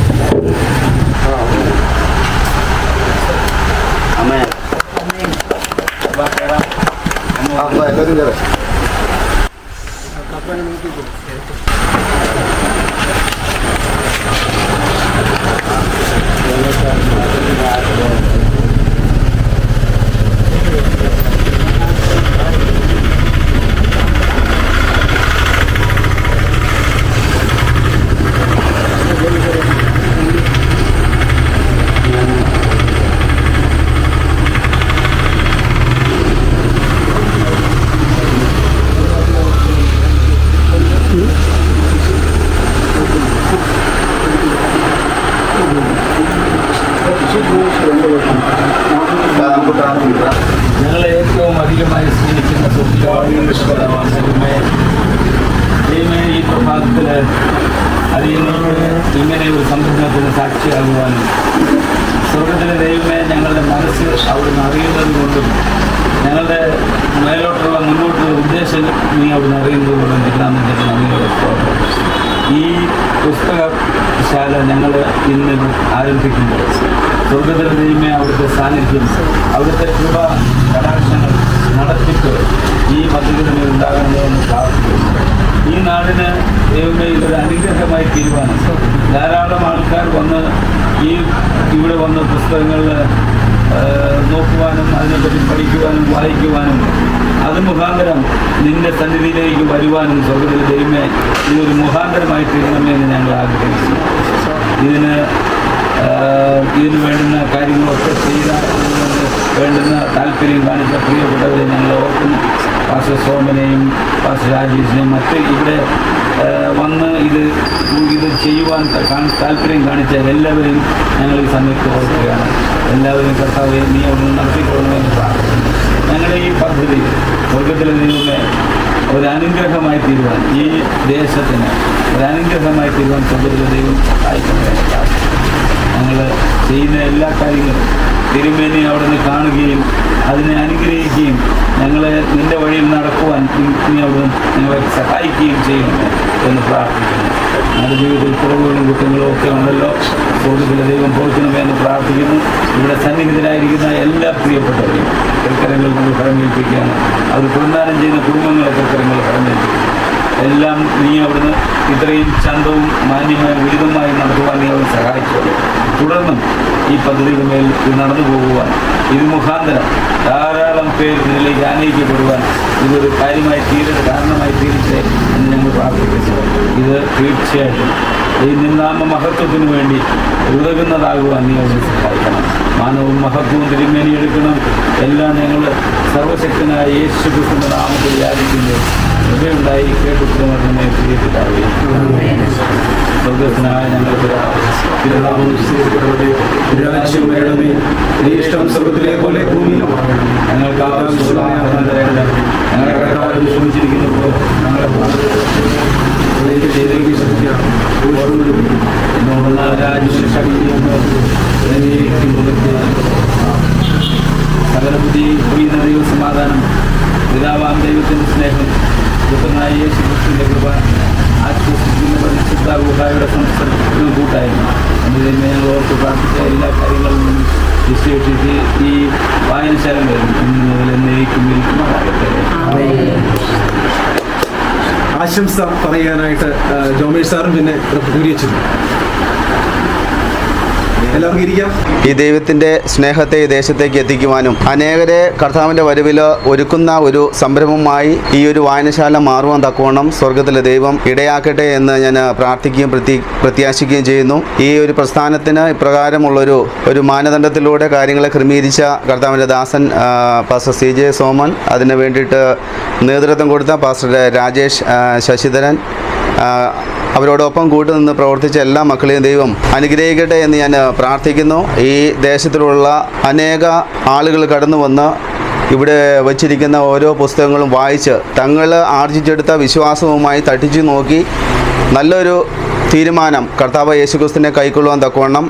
Speaker 5: ഞങ്ങളെ ഏറ്റവും അധികമായി സ്നേഹിക്കുന്ന ദൈവമേ, ഈ പ്രഭാതത്തിൽ അറിയുന്നവരോട് ഇങ്ങനെ ഒരു സംരംഭത്തിന് സാക്ഷിയാകുവാനും സ്വർഗത്തിലെ ദൈവമേ ഞങ്ങളുടെ മനസ്സ് അവിടുന്ന് അറിയുന്നത് കൊണ്ടും ഞങ്ങളുടെ മേലോട്ടുള്ള മുന്നോട്ടുള്ള ഉദ്ദേശം നീ അവിടുന്ന് അറിയുന്നത് കൊണ്ടും കിട്ടാമെന്ന് നന്ദിയോടെ ഈ പുസ്തകശാല ഞങ്ങൾ ഇന്ന് ആരംഭിക്കുമ്പോൾ സ്വർഗത്തിലെ ദൈവമേ അവിടുത്തെ സാന്നിധ്യം, അവിടുത്തെ കൃപ കടാക്ഷങ്ങൾ നടത്തിപ്പ് ഈ പദ്ധതിയിൽ ഉണ്ടാകണമെന്ന് പ്രാർത്ഥിക്കുന്നു. ഈ നാടിന് ദൈവമേ ഇതൊരു അനുഗ്രഹമായി തീരുവാനും ധാരാളം ആൾക്കാർ വന്ന് ഇവിടെ വന്ന് പുസ്തകങ്ങൾ നോക്കുവാനും അതിനെപ്പറ്റി പഠിക്കുവാനും വായിക്കുവാനും അത് മുഖാന്തരം നിന്റെ സന്നിധിയിലേക്ക് വരുവാനും സ്വർഗത്തിലെ ദൈവമേ ഇതൊരു മുഖാന്തരമായി തീരണമെന്ന് ഞങ്ങൾ ആഗ്രഹിക്കുന്നു. ഇതിന് വേണ്ടുന്ന കാര്യങ്ങളൊക്കെ വേണ്ടുന്ന താല്പര്യം കാണിച്ച പ്രിയപ്പെട്ടവരെ ഞങ്ങൾ ഓർക്കുന്നു. പാസ്റ്റർ സോമനെയും പാസ്റ്റർ രാജേഷിനെയും മറ്റ് ഇവിടെ വന്ന് ഇത് ചെയ്യുവാൻ താല്പര്യം കാണിച്ച എല്ലാവരെയും ഞങ്ങൾ ഈ സമയത്ത് ഓർക്കുകയാണ്. എല്ലാവരും കർത്താവെ നീ അവിടെ നടത്തിക്കൊള്ളണമെന്ന് പ്രാർത്ഥിക്കുന്നു. ഞങ്ങളുടെ ഈ പദ്ധതി സ്വർഗത്തിലെ ദൈവമേ ഒരനുഗ്രഹമായി തീരുവാൻ, ഈ ദേശത്തിന് ഒരനുഗ്രഹമായി തീരുവാൻ സ്വർഗത്തിലെ ദൈവം സഹായിക്കണമെന്ന് പ്രാർത്ഥിക്കുന്നു. ഞങ്ങൾ ചെയ്യുന്ന എല്ലാ കാര്യങ്ങളും തിരുമേനി അവിടെ നിന്ന് കാണുകയും അതിനെ അനുഗ്രഹിക്കുകയും ഞങ്ങളെ നിന്റെ വഴിയിൽ നടക്കുവാൻ നീ അവിടെ ഞങ്ങളെ സഹായിക്കുകയും ചെയ്യണം എന്ന് പ്രാർത്ഥിക്കുന്നു. ഞങ്ങളുടെ ജീവിതത്തിൽ കുറവുകളും കുറ്റങ്ങളും ഒക്കെ ഉണ്ടല്ലോ, സ്വർഗ്ഗത്തിലെ ദൈവം പോറ്റണമെന്ന് പ്രാർത്ഥിക്കുന്നു. ഇവിടെ സന്നിഹിതരായിരിക്കുന്ന എല്ലാ പ്രിയപ്പെട്ടവരെയും തൃക്കരങ്ങൾ കൊണ്ട് ഫലമേൽപ്പിക്കുകയാണ്. അവർ കുടുംബാനം ചെയ്യുന്ന കുടുംബങ്ങളെ തൃക്കരങ്ങൾ ഫലമേൽപ്പിക്കുന്നു. എല്ലാം നീ അവിടുന്ന് ഇത്രയും ചന്തവും മാന്യമായ ഉചിതമായി നടത്തുവാൻ നീ അവർ സഹായിച്ചോളൂ. തുടർന്നും ഈ പദ്ധതിയുടെ മേൽ നടന്നു പോകുവാൻ, ഇത് മുഖാന്തരം ധാരാളം പേർ ഇതിലേക്ക് ആനയിക്കപ്പെടുവാൻ ഇതൊരു കാരണമായി തീരട്ടെ എന്ന് ഞങ്ങൾ പ്രാർത്ഥിക്കുന്നു. ഇത് തീർച്ചയായിട്ടും ഈ നിന്നാമ മഹത്വത്തിന് വേണ്ടി ഉതകുന്നതാകുവാൻ നീ അവരെ സഹായിക്കണം. മാനവും മഹത്വവും തിരുമേനി എടുക്കണം. എല്ലാം ഞങ്ങൾ സർവശക്തനായ യേശു ക്രിസ്തുവിന്റെ നാമത്തിൽ യാചിക്കുന്നു. ഹൃദയമുണ്ടായി കേട്ടുത്തരമേ പ്രിയപ്പെട്ടാവേ. സ്വർഗസ്നായ ഞങ്ങളുടെ
Speaker 1: രാജ്യം വേണമേ, നീ ഇഷ്ടം സ്വർഗ്ഗത്തിലെ പോലെ ഭൂമിയിലും.
Speaker 5: ഞങ്ങൾക്ക് ആവശ്യമുള്ള ആഹാരം തരേണ്ട ഞങ്ങളുടെ കർത്താവിൽ വിശ്വസിച്ചിരിക്കുന്നപ്പോൾ ഞങ്ങളെ എന്നുള്ള രാജ്യശക്തിയും സകല ബുദ്ധിയും ദൈവസമാധാനം, പിതാവാം ദൈവത്തിൻ്റെ സ്നേഹം, പുത്രനായ യേശു ക്രിസ്തുവിൻ്റെ കൃപ, ആശ്വസിക്കുന്ന പരിശുദ്ധായുടെ സംസർഗത്തിനും കൂട്ടായിരുന്നു. അതിനെ ഞങ്ങൾ ഓർത്ത് പ്രാർത്ഥിച്ച എല്ലാ കാര്യങ്ങളിൽ നിന്നും വിശേഷിച്ച് ഈ വായനശാല വരും ഇന്ന് മുതൽ എന്നേക്കും ഇരിക്കുമാറാകട്ടെ.
Speaker 1: ആശംസ പറയാനായിട്ട് ജോമേഷ് സാറും പിന്നെ കുര്യച്ചും എല്ലാവർക്കും ഇരിക്കാം.
Speaker 6: ഈ ദൈവത്തിൻ്റെ സ്നേഹത്തെ ഈ ദേശത്തേക്ക് എത്തിക്കുവാനും അനേകരെ കർത്താവിൻ്റെ വരവിൽ ഒരുക്കുന്ന ഒരു സംരംഭമായി ഈ ഒരു വായനശാല മാറുവാൻ തക്കവണ്ണം സ്വർഗത്തിലെ ദൈവം ഇടയാക്കട്ടെ എന്ന് ഞാൻ പ്രാർത്ഥിക്കുകയും പ്രത്യാശിക്കുകയും ചെയ്യുന്നു. ഈ ഒരു പ്രസ്ഥാനത്തിന് ഇപ്രകാരമുള്ളൊരു മാനദണ്ഡത്തിലൂടെ കാര്യങ്ങളെ ക്രമീകരിച്ച കർത്താവിൻ്റെ ദാസൻ പാസ്റ്റർ CJ സോമൻ, അതിന് വേണ്ടിയിട്ട് നേതൃത്വം കൊടുത്ത പാസ്റ്റർ രാജേഷ് ശശിധരൻ, അവരോടൊപ്പം കൂട്ടുനിന്ന് പ്രവർത്തിച്ച എല്ലാ മക്കളെയും ദൈവം അനുഗ്രഹിക്കട്ടെ എന്ന് ഞാൻ പ്രാർത്ഥിക്കുന്നു. ഈ ദേശത്തിലുള്ള അനേക ആളുകൾ കടന്നു വന്ന് ഇവിടെ വച്ചിരിക്കുന്ന ഓരോ പുസ്തകങ്ങളും വായിച്ച് തങ്ങൾ ആർജിച്ചെടുത്ത വിശ്വാസവുമായി തട്ടിച്ചു നോക്കി നല്ലൊരു തീരുമാനം കർത്താവ് യേശുക്രിസ്തുവിനെ കൈക്കൊള്ളുവാൻ തക്കവണ്ണം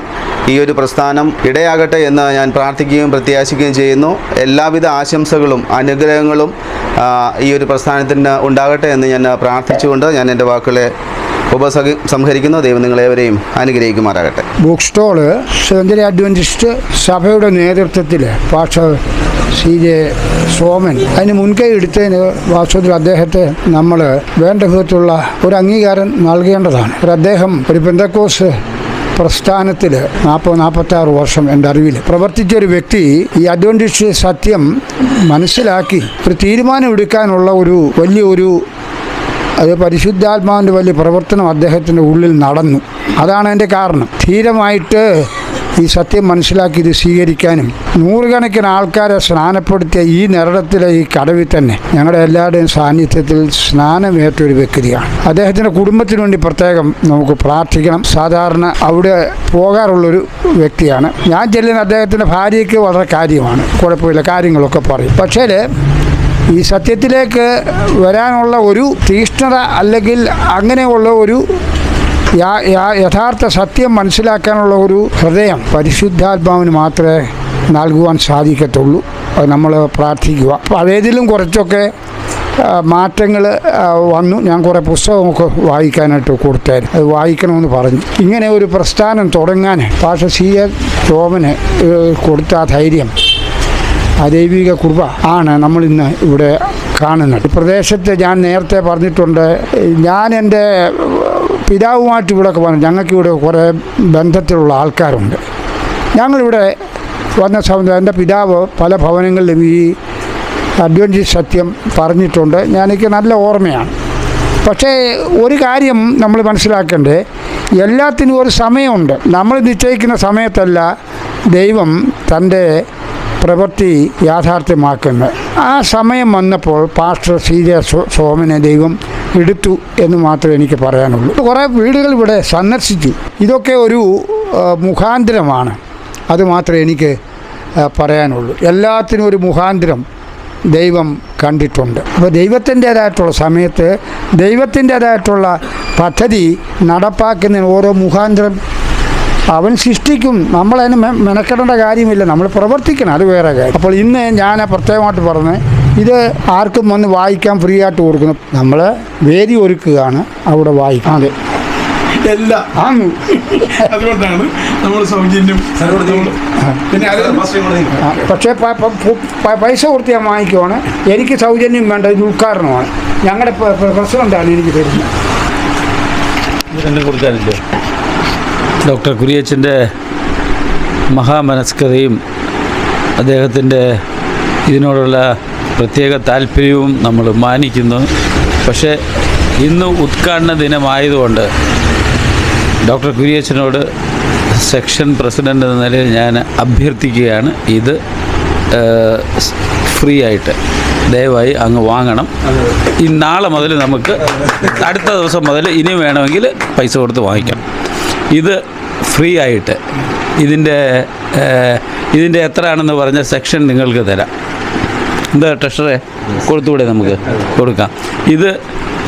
Speaker 6: ഈ ഒരു പ്രസ്ഥാനം ഇടയാകട്ടെ എന്ന് ഞാൻ പ്രാർത്ഥിക്കുകയും പ്രത്യാശിക്കുകയും ചെയ്യുന്നു. എല്ലാവിധ ആശംസകളും അനുഗ്രഹങ്ങളും ഈ ഒരു പ്രസ്ഥാനത്തിന് ഉണ്ടാകട്ടെ എന്ന് ഞാൻ പ്രാർത്ഥിച്ചുകൊണ്ട് ഞാൻ എൻ്റെ വാക്കുകളെ ഉപസംഹരിക്കുന്നു. ദൈവം നിങ്ങളേവരെയും അനുഗ്രഹിക്കുമാറാകട്ടെ.
Speaker 2: ബുക്ക് സ്റ്റോള് സെവന്ത്-ഡേ അഡ്വന്റിസ്റ്റ് സഭയുടെ നേതൃത്വത്തിൽ പാസ്റ്റർ CJ സോമൻ അതിന് മുൻകൈ എടുത്തതിന് വാസ്തവത്തിൽ അദ്ദേഹത്തെ നമ്മൾ വേണ്ട വിധത്തിലുള്ള ഒരു അംഗീകാരം നൽകേണ്ടതാണ്. അദ്ദേഹം ഒരു പെന്തക്കോസ് പ്രസ്ഥാനത്തിൽ 40-46 വർഷം എൻ്റെ അറിവിൽ പ്രവർത്തിച്ചൊരു വ്യക്തി ഈ അഡ്വന്റിസ്റ്റ് സത്യം മനസ്സിലാക്കി ഒരു തീരുമാനമെടുക്കാനുള്ള വലിയൊരു അത് പരിശുദ്ധാത്മാവിൻ്റെ വലിയ പ്രവർത്തനം അദ്ദേഹത്തിൻ്റെ ഉള്ളിൽ നടന്നു. അതാണ് എൻ്റെ കാരണം. ധീരമായിട്ട് ഈ സത്യം മനസ്സിലാക്കി ഇത് സ്വീകരിക്കാനും നൂറുകണക്കിന് ആൾക്കാരെ സ്നാനപ്പെടുത്തിയ ഈ നരകത്തിലെ ഈ കടവിൽ തന്നെ ഞങ്ങളുടെ എല്ലാവരുടെയും സാന്നിധ്യത്തിൽ സ്നാനമേറ്റൊരു വ്യക്തിയാണ്. അദ്ദേഹത്തിൻ്റെ കുടുംബത്തിന് വേണ്ടി പ്രത്യേകം നമുക്ക് പ്രാർത്ഥിക്കണം. സാധാരണ അവിടെ പോകാറുള്ളൊരു വ്യക്തിയാണ്. ഞാൻ ചെല്ലുന്ന അദ്ദേഹത്തിൻ്റെ ഭാര്യയ്ക്ക് വളരെ കാര്യമാണ്, കുഴപ്പമില്ല, കാര്യങ്ങളൊക്കെ പറയും. പക്ഷേ ഈ സത്യത്തിലേക്ക് വരാനുള്ള ഒരു തീഷ്ണത അല്ലെങ്കിൽ അങ്ങനെയുള്ള ഒരു യഥാർത്ഥ സത്യം മനസ്സിലാക്കാനുള്ള ഒരു ഹൃദയം പരിശുദ്ധാത്മാവിന് മാത്രമേ നൽകുവാൻ സാധിക്കത്തുള്ളൂ. അത് നമ്മൾ പ്രാർത്ഥിക്കുക. പഴയതിലും കുറച്ചൊക്കെ മാറ്റങ്ങൾ വന്നു. ഞാൻ കുറേ പുസ്തകമൊക്കെ വായിക്കാനായിട്ട് കൊടുത്തായിരുന്നു. അത് വായിക്കണമെന്ന് പറഞ്ഞു. ഇങ്ങനെ ഒരു പ്രസ്ഥാനം തുടങ്ങാൻ പാസ്റ്റർ CJ സോമന് കൊടുത്ത ആ ധൈര്യം, ആ ദൈവിക കൃപ ആണ് നമ്മളിന്ന് ഇവിടെ കാണുന്നത്. ഈ പ്രദേശത്ത് ഞാൻ നേരത്തെ പറഞ്ഞിട്ടുണ്ട്, ഞാൻ എൻ്റെ പിതാവുമായിട്ട് ഇവിടെയൊക്കെ വന്നു. ഞങ്ങൾക്കിവിടെ കുറേ ബന്ധത്തിലുള്ള ആൾക്കാരുണ്ട്. ഞങ്ങളിവിടെ വന്ന സമയത്ത് എൻ്റെ പിതാവ് പല ഭവനങ്ങളിലും ഈ അഡ്വന്റിസ്റ്റ് സത്യം പറഞ്ഞിട്ടുണ്ട്. എനിക്ക് നല്ല ഓർമ്മയാണ്. പക്ഷേ ഒരു കാര്യം നമ്മൾ മനസ്സിലാക്കേണ്ടത്, എല്ലാത്തിനും ഒരു സമയമുണ്ട്. നമ്മൾ നിശ്ചയിക്കുന്ന സമയത്തല്ല ദൈവം തൻ്റെ പ്രവൃത്തി യാഥാർത്ഥ്യമാക്കുന്നത്. ആ സമയം വന്നപ്പോൾ പാസ്റ്റർ CJ സോമനെ ദൈവം എടുത്തു എന്ന് മാത്രമേ എനിക്ക് പറയാനുള്ളൂ. കുറേ വീടുകൾ ഇവിടെ സന്ദർശിച്ചു. ഇതൊക്കെ ഒരു മുഖാന്തരമാണ്, അത് മാത്രമേ എനിക്ക് പറയാനുള്ളൂ. എല്ലാത്തിനും ഒരു മുഖാന്തരം ദൈവം കണ്ടിട്ടുണ്ട്. അപ്പോൾ ദൈവത്തിൻ്റേതായിട്ടുള്ള സമയത്ത് ദൈവത്തിൻ്റേതായിട്ടുള്ള പദ്ധതി നടപ്പാക്കുന്നതിന് ഓരോ മുഖാന്തരം അവൻ സൃഷ്ടിക്കും. നമ്മളതിന് മെനക്കെടേണ്ട കാര്യമില്ല, നമ്മൾ പ്രവർത്തിക്കണം, അത് വേറെ കാര്യം. അപ്പോൾ ഇന്ന് ഞാൻ പ്രത്യേകമായിട്ട് പറഞ്ഞത്, ഇത് ആർക്കും വന്ന് വായിക്കാൻ ഫ്രീ ആയിട്ട് കൊടുക്കുന്നു. നമ്മൾ വേദി ഒരുക്കുകയാണ്, അവിടെ വായിക്കാം. അതെ,
Speaker 1: എല്ലാം അതുകൊണ്ടാണ് നമ്മൾ സൗജന്യം. പിന്നെ
Speaker 2: പക്ഷേ പൈസ കൊടുത്ത് ഞാൻ വാങ്ങിക്കുവാണ്. എനിക്ക് സൗജന്യം വേണ്ട, ഇത് ഉദ്ഘാടനമാണ്. ഞങ്ങളുടെ പ്രസിഡന്റാണ് എനിക്ക് തരുന്നത്.
Speaker 7: എന്നെ കുറിച്ചറിയില്ലേ, ഡോക്ടർ കുര്യച്ചൻ്റെ മഹാമനസ്കതയും അദ്ദേഹത്തിൻ്റെ ഇതിനോടുള്ള പ്രത്യേക താല്പര്യവും നമ്മൾ മാനിക്കുന്നു. പക്ഷേ ഇന്ന് ഉദ്ഘാടന ദിനമായതുകൊണ്ട് ഡോക്ടർ കുര്യച്ചനോട് സെക്ഷൻ പ്രസിഡൻ്റ് എന്ന നിലയിൽ ഞാൻ അഭ്യർത്ഥിക്കുകയാണ്, ഇത് ഫ്രീ ആയിട്ട് ദയവായി അങ്ങ് വാങ്ങണം. ഈ നാളെ മുതൽ നമുക്ക് അടുത്ത ദിവസം മുതൽ ഇനി വേണമെങ്കിൽ പൈസ കൊടുത്ത് വാങ്ങിക്കാം. ഇത് ഫ്രീ ആയിട്ട് ഇതിൻ്റെ എത്രയാണെന്ന് പറഞ്ഞ സെക്ഷൻ നിങ്ങൾക്ക് തരാം. എന്താ ട്രഷറെ കൊടുത്തുകൂടെ? നമുക്ക് കൊടുക്കാം. ഇത്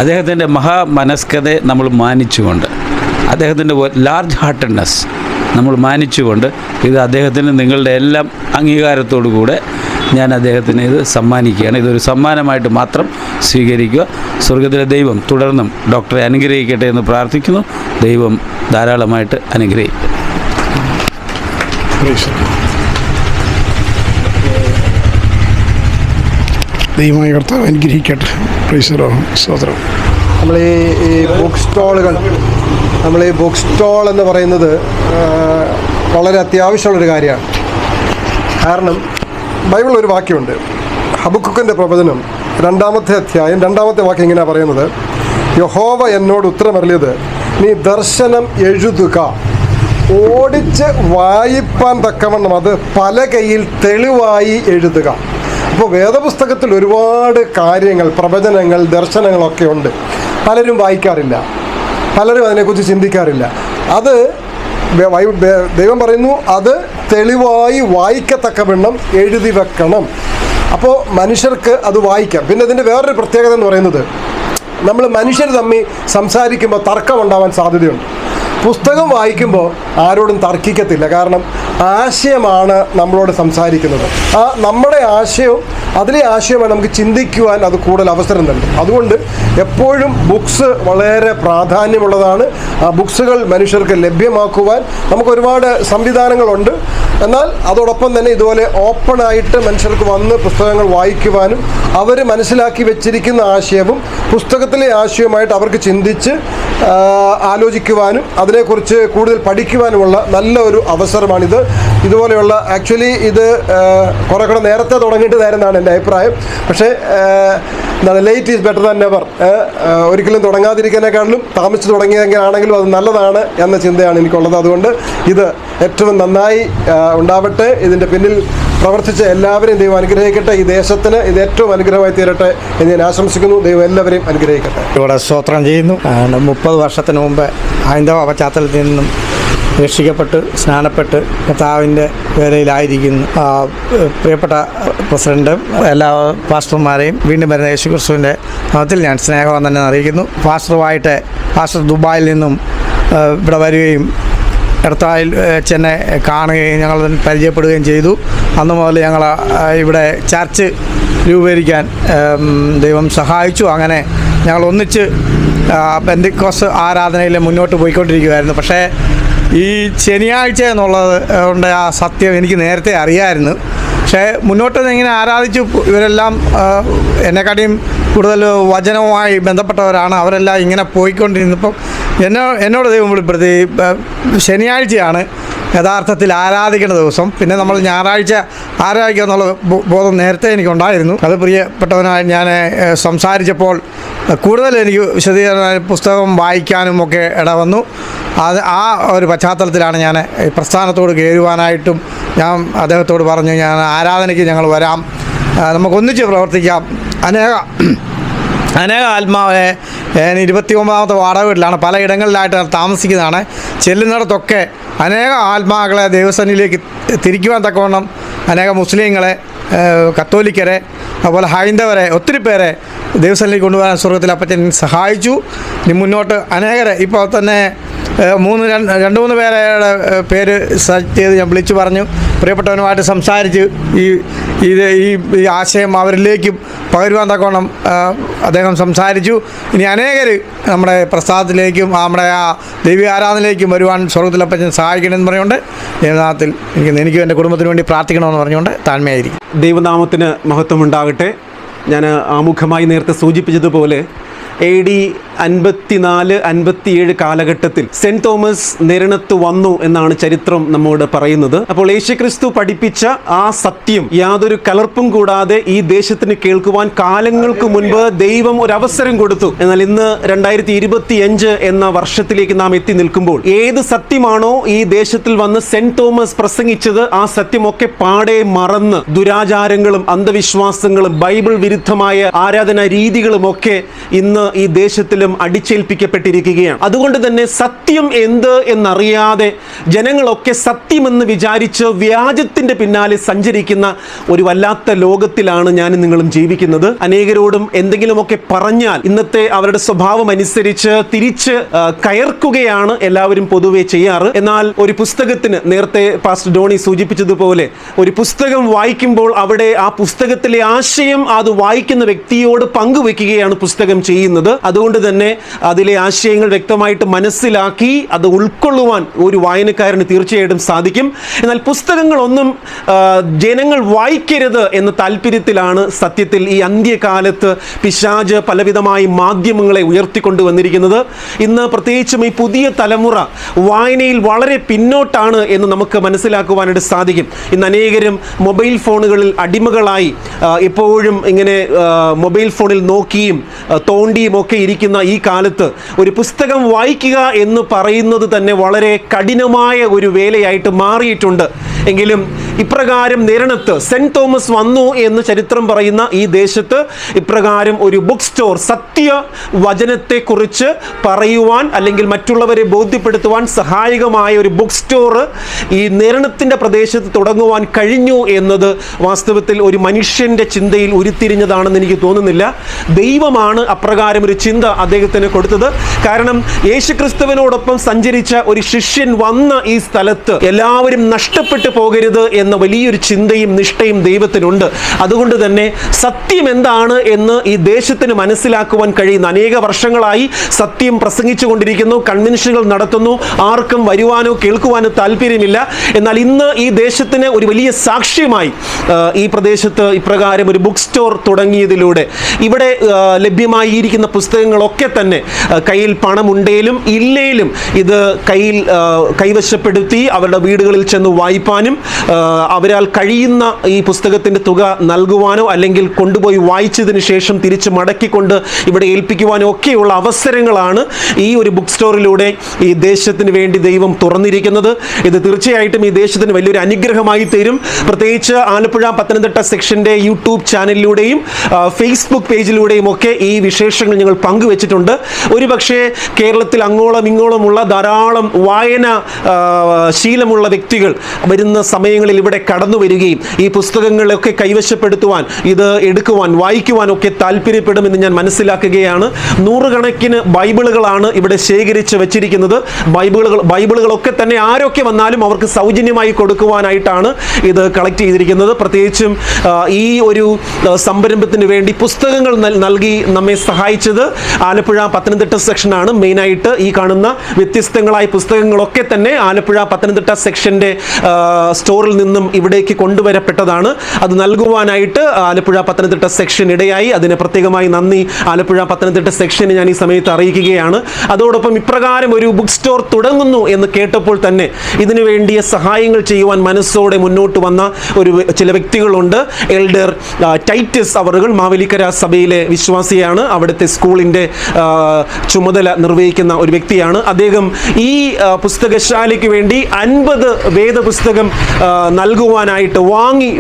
Speaker 7: അദ്ദേഹത്തിൻ്റെ മഹാമനസ്കതയെ നമ്മൾ മാനിച്ചുകൊണ്ട്, അദ്ദേഹത്തിൻ്റെ ലാർജ് ഹാർട്ടഡ്നെസ് നമ്മൾ മാനിച്ചുകൊണ്ട്, ഇത് അദ്ദേഹത്തിന് നിങ്ങളുടെ എല്ലാം അംഗീകാരത്തോടു കൂടെ ഞാൻ അദ്ദേഹത്തിന് ഇത് സമ്മാനിക്കുകയാണ്. ഇതൊരു സമ്മാനമായിട്ട് മാത്രം സ്വീകരിക്കുക. സ്വർഗത്തിലെ ദൈവം തുടർന്നും ഡോക്ടറെ അനുഗ്രഹിക്കട്ടെ എന്ന് പ്രാർത്ഥിക്കുന്നു. ദൈവം ധാരാളമായിട്ട് അനുഗ്രഹിക്കും.
Speaker 2: ദൈവമായ കർത്താവ് അനുഗ്രഹിക്കട്ടെ. സ്തോത്രം.
Speaker 3: നമ്മൾ ഈ ബുക്ക് സ്റ്റോൾ എന്ന് പറയുന്നത് വളരെ അത്യാവശ്യമുള്ളൊരു കാര്യമാണ്. കാരണം ബൈബിളിൽ ഒരു വാക്യമുണ്ട്, ഹബക്കുക്കിൻ്റെ പ്രവചനം 2-ാമത്തെ അധ്യായം 2-ാമത്തെ വാക്യം ഇങ്ങനെയാണ് പറയുന്നത്: യഹോവ എന്നോട് ഉത്തരമരുളിയത്, നീ ദർശനം എഴുതുക, ഓടിച്ച് വായിപ്പാൻ തക്കവണ്ണം അത് പലകയിൽ തെളിവായി എഴുതുക. അപ്പോൾ വേദപുസ്തകത്തിൽ ഒരുപാട് കാര്യങ്ങൾ, പ്രവചനങ്ങൾ, ദർശനങ്ങളൊക്കെ ഉണ്ട്. പലരും വായിക്കാറില്ല, പലരും അതിനെക്കുറിച്ച് ചിന്തിക്കാറില്ല. അത് ദൈവം പറയുന്നു, അത് തെളിവായി വായിക്കത്തക്കവണ്ണം എഴുതി വെക്കണം. അപ്പോൾ മനുഷ്യർക്ക് അത് വായിക്കാം. പിന്നെ ഇതിൻ്റെ വേറൊരു പ്രത്യേകത എന്ന് പറയുന്നത്, നമ്മൾ മനുഷ്യർ തമ്മിൽ സംസാരിക്കുമ്പോൾ തർക്കമുണ്ടാവാൻ സാധ്യതയുണ്ട്. പുസ്തകം വായിക്കുമ്പോൾ ആരോടും തർക്കിക്കത്തില്ല. കാരണം ആശയമാണ് നമ്മളോട് സംസാരിക്കുന്നത്. ആ നമ്മുടെ ആശയവും അതിലെ ആശയമാണ് നമുക്ക് ചിന്തിക്കുവാൻ അത് കൂടുതൽ അവസരം നൽകും. അതുകൊണ്ട് എപ്പോഴും ബുക്സ് വളരെ പ്രാധാന്യമുള്ളതാണ്. ആ ബുക്സുകൾ മനുഷ്യർക്ക് ലഭ്യമാക്കുവാൻ നമുക്ക് ഒരുപാട് സംവിധാനങ്ങളുണ്ട്. എന്നാൽ അതോടൊപ്പം തന്നെ ഇതുപോലെ ഓപ്പണായിട്ട് മനുഷ്യർക്ക് വന്ന് പുസ്തകങ്ങൾ വായിക്കുവാനും അവർ മനസ്സിലാക്കി വെച്ചിരിക്കുന്ന ആശയവും പുസ്തകത്തിലെ ആശയവുമായിട്ട് അവർക്ക് ചിന്തിച്ച് ആലോചിക്കുവാനും അതിനെക്കുറിച്ച് കൂടുതൽ പഠിക്കുവാനുമുള്ള നല്ല ഒരു അവസരമാണിത്. ഇതുപോലെയുള്ള ആക്ച്വലി ഇത് കുറേ കൂടെ നേരത്തെ തുടങ്ങിയിട്ടായിരുന്നാണ് എൻ്റെ അഭിപ്രായം. പക്ഷേ എന്താണ്, late is better than never. ഒരിക്കലും തുടങ്ങാതിരിക്കുന്നതിനേക്കാളും താമസിച്ച് തുടങ്ങിയെങ്കിലാണെങ്കിലും അത് നല്ലതാണ് എന്ന ചിന്തയാണ് എനിക്കുള്ളത്. അതുകൊണ്ട് ഇത് ഏറ്റവും നന്നായി ഉണ്ടാവട്ടെ. ഇതിൻ്റെ പിന്നിൽ പ്രവർത്തിച്ച എല്ലാവരെയും ദൈവം അനുഗ്രഹിക്കട്ടെ. ഈ ദേശത്തിന് ഇത് ഏറ്റവും അനുഗ്രഹമായി തീരട്ടെ എന്ന് ഞാൻ ആശംസിക്കുന്നു. ദൈവം എല്ലാവരെയും അനുഗ്രഹിക്കട്ടെ.
Speaker 8: ഇവിടെ സ്തോത്രം ചെയ്യുന്നു. 30 വർഷത്തിന് മുമ്പ് ഹൈന്ദവ പശ്ചാത്തലത്തിൽ നിന്നും രക്ഷിക്കപ്പെട്ട് സ്നാനപ്പെട്ട് കർത്താവിൻ്റെ വേലയിലായിരിക്കുന്നു പ്രിയപ്പെട്ട പ്രസിഡൻറ്റും എല്ലാ പാസ്റ്റർമാരെയും വീണ്ടും വരുന്ന യേശുക്രിസ്തുവിൻ്റെ നാമത്തിൽ ഞാൻ സ്നേഹവന്ദനം അറിയിക്കുന്നു. പാസ്റ്റർ ദുബായിൽ നിന്നും ഇവിടെ വരികയും എടത്തായിൽ ചെന്നെ കാണുകയും ഞങ്ങൾ പരിചയപ്പെടുകയും ചെയ്തു. അന്ന് മുതൽ ഞങ്ങൾ ഇവിടെ ചർച്ച് രൂപീകരിക്കാൻ ദൈവം സഹായിച്ചു. അങ്ങനെ ഞങ്ങൾ ഒന്നിച്ച് പെന്തക്കോസ്ത് ആരാധനയിൽ മുന്നോട്ട് പോയിക്കൊണ്ടിരിക്കുകയായിരുന്നു. പക്ഷേ ഈ ശനിയാഴ്ച എന്നുള്ളത് കൊണ്ട് ആ സത്യം എനിക്ക് നേരത്തെ അറിയാമായിരുന്നു. പക്ഷേ മുന്നോട്ട് ഇങ്ങനെ ആരാധിച്ചു ഇവരെല്ലാം എന്നെക്കാട്ടിയും കൂടുതൽ വചനവുമായി ബന്ധപ്പെട്ടവരാണ്. അവരെല്ലാം ഇങ്ങനെ പോയിക്കൊണ്ടിരുന്നപ്പം എന്നോട് ദൈവം വെളിപ്പെടുത്തി ശനിയാഴ്ചയാണ് യഥാർത്ഥത്തിൽ ആരാധിക്കേണ്ട ദിവസം. പിന്നെ നമ്മൾ ഞായറാഴ്ച ആരാധിക്കുക എന്നുള്ള ബോധം നേരത്തെ എനിക്കുണ്ടായിരുന്നു. അത് പ്രിയപ്പെട്ടവനായി ഞാൻ സംസാരിച്ചപ്പോൾ കൂടുതൽ എനിക്ക് വിശദീകരണ പുസ്തകം വായിക്കാനും ഒക്കെ ഇടവന്നു. ആ ഒരു പശ്ചാത്തലത്തിലാണ് ഞാൻ ഈ പ്രസ്ഥാനത്തോട് കയറുവാനായിട്ടും ഞാൻ അദ്ദേഹത്തോട് പറഞ്ഞു, ഞാൻ ആരാധനയ്ക്ക് ഞങ്ങൾ വരാം, നമുക്കൊന്നിച്ച് പ്രവർത്തിക്കാം. അനേക ആത്മാവെ 29ാമത്തെ വാടക വീട്ടിലാണ്, പലയിടങ്ങളിലായിട്ട് താമസിക്കുന്നതാണ്. ചെല്ലുന്നിടത്തൊക്കെ അനേക ആത്മാക്കളെ ദൈവസന്നിധിയിലേക്ക് തിരിക്കുവാൻ തക്കവണ്ണം അനേക മുസ്ലിങ്ങളെ, കത്തോലിക്കരെ, അതുപോലെ ഹൈന്ദവരെ, ഒത്തിരി പേരെ ദൈവസന്നിധിയിൽ കൊണ്ടുപോകാൻ സ്വർഗത്തിൽ അപ്പച്ചൻ സഹായിച്ചു. ഇനി മുന്നോട്ട് അനേകരെ ഇപ്പോൾ തന്നെ 2-3 പേരുടെ പേര് സെർച്ച് ചെയ്ത് ഞാൻ വിളിച്ചു പറഞ്ഞു. പ്രിയപ്പെട്ടവനുമായിട്ട് സംസാരിച്ച് ഈ ആശയം അവരിലേക്കും പകരുവാൻ തക്കോണം അദ്ദേഹം സംസാരിച്ചു. ഇനി അനേകർ നമ്മുടെ പ്രസ്ഥാനത്തിലേക്കും നമ്മുടെ ആ ദൈവീയ ആരാധനയിലേക്കും വരുവാൻ സ്വർഗത്തിലപ്പച്ചൻ സഹായിക്കണമെന്ന് പറഞ്ഞുകൊണ്ട് ദൈവനാമത്തിൽ എനിക്കും എൻ്റെ കുടുംബത്തിന് വേണ്ടി പ്രാർത്ഥിക്കണമെന്ന് പറഞ്ഞുകൊണ്ട് താഴ്മയായിരിക്കും.
Speaker 1: ദൈവനാമത്തിന് മഹത്വമുണ്ടാകട്ടെ. ഞാൻ ആമുഖമായി നേരത്തെ സൂചിപ്പിച്ചതുപോലെ AD 54-57 കാലഘട്ടത്തിൽ സെന്റ് തോമസ് നിരണത്ത് വന്നു എന്നാണ് ചരിത്രം നമ്മോട് പറയുന്നത്. അപ്പോൾ യേശുക്രിസ്തു പഠിപ്പിച്ച ആ സത്യം യാതൊരു കലർപ്പും കൂടാതെ ഈ ദേശത്തിന് കേൾക്കുവാൻ കാലങ്ങൾക്ക് മുൻപ് ദൈവം ഒരു അവസരം കൊടുത്തു. എന്നാൽ ഇന്ന് 2025 എന്ന വർഷത്തിലേക്ക് നാം എത്തി നിൽക്കുമ്പോൾ ഏത് സത്യമാണോ ഈ ദേശത്തിൽ വന്ന് സെന്റ് തോമസ് പ്രസംഗിച്ചത്, ആ സത്യമൊക്കെ പാടെ മറന്ന് ദുരാചാരങ്ങളും അന്ധവിശ്വാസങ്ങളും ബൈബിൾ വിരുദ്ധമായ ആരാധനാ രീതികളും ഒക്കെ ഇന്ന് ഈ ദേശത്തിലും അടിച്ചേൽപ്പിക്കപ്പെട്ടിരിക്കുകയാണ്. അതുകൊണ്ട് തന്നെ സത്യം എന്ത് എന്നറിയാതെ ജനങ്ങളൊക്കെ സത്യമെന്ന് വിചാരിച്ച് വ്യാജത്തിന്റെ പിന്നാലെ സഞ്ചരിക്കുന്ന ഒരു വല്ലാത്ത ലോകത്തിലാണ് ഞാനും നിങ്ങളും ജീവിക്കുന്നത്. അനേകരോടും എന്തെങ്കിലുമൊക്കെ പറഞ്ഞാൽ ഇന്നത്തെ അവരുടെ സ്വഭാവം അനുസരിച്ച് തിരിച്ച് കയർക്കുകയാണ് എല്ലാവരും പൊതുവെ ചെയ്യാറ്. എന്നാൽ ഒരു പുസ്തകത്തിന്, നേരത്തെ പാസ്റ്റർ ഡോണി സൂചിപ്പിച്ചതുപോലെ, ഒരു പുസ്തകം വായിക്കുമ്പോൾ അവിടെ ആ പുസ്തകത്തിലെ ആശയം അത് വായിക്കുന്ന വ്യക്തിയോട് പങ്കുവെക്കുകയാണ് പുസ്തകം ചെയ്യുന്നത്. കൊടുത്തിരിക്കുന്നത്. അതുകൊണ്ട് തന്നെ അതിലെ ആശയങ്ങൾ വ്യക്തമായിട്ട് മനസ്സിലാക്കി അത് ഉൾക്കൊള്ളുവാൻ ഒരു വായനക്കാരന് തീർച്ചയായിട്ടും സാധിക്കും. എന്നാൽ പുസ്തകങ്ങളൊന്നും ജനങ്ങൾ വായിക്കരുത് എന്ന താല്പര്യത്തിലാണ് സത്യത്തിൽ ഈ അന്ത്യകാലത്ത് പിശാച് പലവിധമായി മാധ്യമങ്ങളെ ഉയർത്തിക്കൊണ്ടുവന്നിരിക്കുന്നത്. ഇന്ന് പ്രത്യേകിച്ചും ഈ പുതിയ തലമുറ വായനയിൽ വളരെ പിന്നോട്ടാണ് എന്ന് നമുക്ക് മനസ്സിലാക്കുവാനായിട്ട് സാധിക്കും. ഇന്ന് അനേകരും മൊബൈൽ ഫോണുകളിൽ അടിമകളായി എപ്പോഴും ഇങ്ങനെ മൊബൈൽ ഫോണിൽ നോക്കിയും തോണ്ടിയും ഒക്കെ ഇരിക്കുന്ന ഈ കാലത്ത് ഒരു പുസ്തകം വായിക്കുക എന്ന് പറയുന്നത് തന്നെ വളരെ കഠിനമായ ഒരു വേലയായിട്ട് മാറിയിട്ടുണ്ട്. എങ്കിലും ഇപ്രകാരം നിരണത്ത് സെന്റ് തോമസ് വന്നു എന്ന് ചരിത്രം പറയുന്ന ഈ ദേശത്ത് ഇപ്രകാരം ഒരു ബുക്ക് സ്റ്റോർ, സത്യ വചനത്തെക്കുറിച്ച് പറയുവാൻ അല്ലെങ്കിൽ മറ്റുള്ളവരെ ബോധ്യപ്പെടുത്തുവാൻ സഹായകമായ ഒരു ബുക്ക് സ്റ്റോർ ഈ നിരണത്തിൻ്റെ പ്രദേശത്ത് തുടങ്ങുവാൻ കഴിഞ്ഞു എന്നത് വാസ്തവത്തിൽ ഒരു മനുഷ്യൻ്റെ ചിന്തയിൽ ഉരുത്തിരിഞ്ഞതാണെന്ന് എനിക്ക് തോന്നുന്നില്ല. ദൈവമാണ് അപ്രകാരം ഒരു ചിന്ത അദ്ദേഹത്തിന് കൊടുത്തത്. കാരണം യേശുക്രിസ്തുവിനോടൊപ്പം സഞ്ചരിച്ച ഒരു ശിഷ്യൻ വന്ന ഈ സ്ഥലത്ത് എല്ലാവരും നഷ്ടപ്പെട്ടു പോകരുത് എന്ന വലിയൊരു ചിന്തയും നിഷ്ഠയും ദൈവത്തിനുണ്ട്. അതുകൊണ്ട് തന്നെ സത്യം എന്താണ് എന്ന് ഈ ദേശത്തിന് മനസ്സിലാക്കുവാൻ കഴിയുന്ന അനേക വർഷങ്ങളായി സത്യം പ്രസംഗിച്ചു കൊണ്ടിരിക്കുന്നു, കൺവെൻഷനുകൾ നടത്തുന്നു, ആർക്കും വരുവാനോ കേൾക്കുവാനോ താല്പര്യമില്ല. എന്നാൽ ഇന്ന് ഈ ദേശത്തിന് ഒരു വലിയ സാക്ഷ്യമായി ഈ പ്രദേശത്ത് ഇപ്രകാരം ഒരു ബുക്ക് സ്റ്റോർ തുടങ്ങിയതിലൂടെ ഇവിടെ ലഭ്യമായിരിക്കുന്ന പുസ്തകങ്ങളൊക്കെ തന്നെ കയ്യിൽ പണമുണ്ടേലും ഇല്ലേലും ഇത് കൈവശപ്പെടുത്തി അവരുടെ വീടുകളിൽ ചെന്ന് വായിപ്പാനും അവരാൽ കഴിയുന്ന ഈ പുസ്തകത്തിൻ്റെ തുക നൽകുവാനോ അല്ലെങ്കിൽ കൊണ്ടുപോയി വായിച്ചതിന് ശേഷം തിരിച്ച് മടക്കിക്കൊണ്ട് ഇവിടെ ഏൽപ്പിക്കുവാനോ ഒക്കെയുള്ള അവസരങ്ങളാണ് ഈ ഒരു ബുക്ക് സ്റ്റോറിലൂടെ ഈ ദേശത്തിന് വേണ്ടി ദൈവം തുറന്നിരിക്കുന്നത്. ഇത് തീർച്ചയായിട്ടും ഈ ദേശത്തിന് വലിയൊരു അനുഗ്രഹമായി തീരും. പ്രത്യേകിച്ച് ആലപ്പുഴ പത്തനംതിട്ട സെക്ഷൻ്റെ യൂട്യൂബ് ചാനലിലൂടെയും ഫേസ്ബുക്ക് പേജിലൂടെയും ഒക്കെ ഈ വിശേഷങ്ങൾ ഞങ്ങൾ പങ്കുവച്ചിട്ടുണ്ട്. ഒരുപക്ഷെ കേരളത്തിൽ അങ്ങോളം ഇങ്ങോളമുള്ള ധാരാളം വായന ശീലമുള്ള വ്യക്തികൾ വരുന്ന സമയങ്ങളിൽ ഇവിടെ കടന്നു വരികയും ഈ പുസ്തകങ്ങളൊക്കെ കൈവശപ്പെടുത്തുവാൻ, ഇത് എടുക്കുവാൻ, വായിക്കുവാനൊക്കെ താല്പര്യപ്പെടുമെന്ന് ഞാൻ മനസ്സിലാക്കുകയാണ്. നൂറുകണക്കിന് ബൈബിളുകളാണ് ഇവിടെ ശേഖരിച്ച് വെച്ചിരിക്കുന്നത്. ബൈബിളുകളൊക്കെ തന്നെ ആരൊക്കെ വന്നാലും അവർക്ക് സൗജന്യമായി കൊടുക്കുവാനായിട്ടാണ് ഇത് കളക്ട് ചെയ്തിരിക്കുന്നത്. പ്രത്യേകിച്ചും ഈ ഒരു സംരംഭത്തിന് വേണ്ടി പുസ്തകങ്ങൾ നൽകി നമ്മെ സഹായിച്ചത് ആലപ്പുഴ പത്തനംതിട്ട സെക്ഷനാണ്. മെയിനായിട്ട് ഈ കാണുന്ന വ്യത്യസ്തങ്ങളായ പുസ്തകങ്ങളൊക്കെ തന്നെ ആലപ്പുഴ പത്തനംതിട്ട സെക്ഷൻ്റെ സ്റ്റോറിൽ നിന്നും ഇവിടേക്ക് കൊണ്ടുവരപ്പെട്ടതാണ്. അത് നൽകുവാനായിട്ട് ആലപ്പുഴ പത്തനംതിട്ട സെക്ഷൻ ഇടയായി. അതിന് പ്രത്യേകമായി നന്ദി ആലപ്പുഴ പത്തനംതിട്ട സെക്ഷനെ ഞാൻ ഈ സമയത്ത് അറിയിക്കുകയാണ്. അതോടൊപ്പം ഇപ്രകാരം ഒരു ബുക്ക് സ്റ്റോർ തുടങ്ങുന്നു എന്ന് കേട്ടപ്പോൾ തന്നെ ഇതിനു വേണ്ടിയ സഹായങ്ങൾ ചെയ്യുവാൻ മനസ്സോടെ മുന്നോട്ട് വന്ന ചില വ്യക്തികളുണ്ട്. എൽഡർ ടൈറ്റസ് അവറുകൾ മാവേലിക്കര സഭയിലെ വിശ്വാസിയാണ്. അവിടുത്തെ സ്കൂളിൻ്റെ ചുമതല നിർവഹിക്കുന്ന ഒരു വ്യക്തിയാണ്. അദ്ദേഹം ഈ പുസ്തകശാലയ്ക്ക് വേണ്ടി 50 വേദപുസ്തകം നൽകുവാനായിട്ട്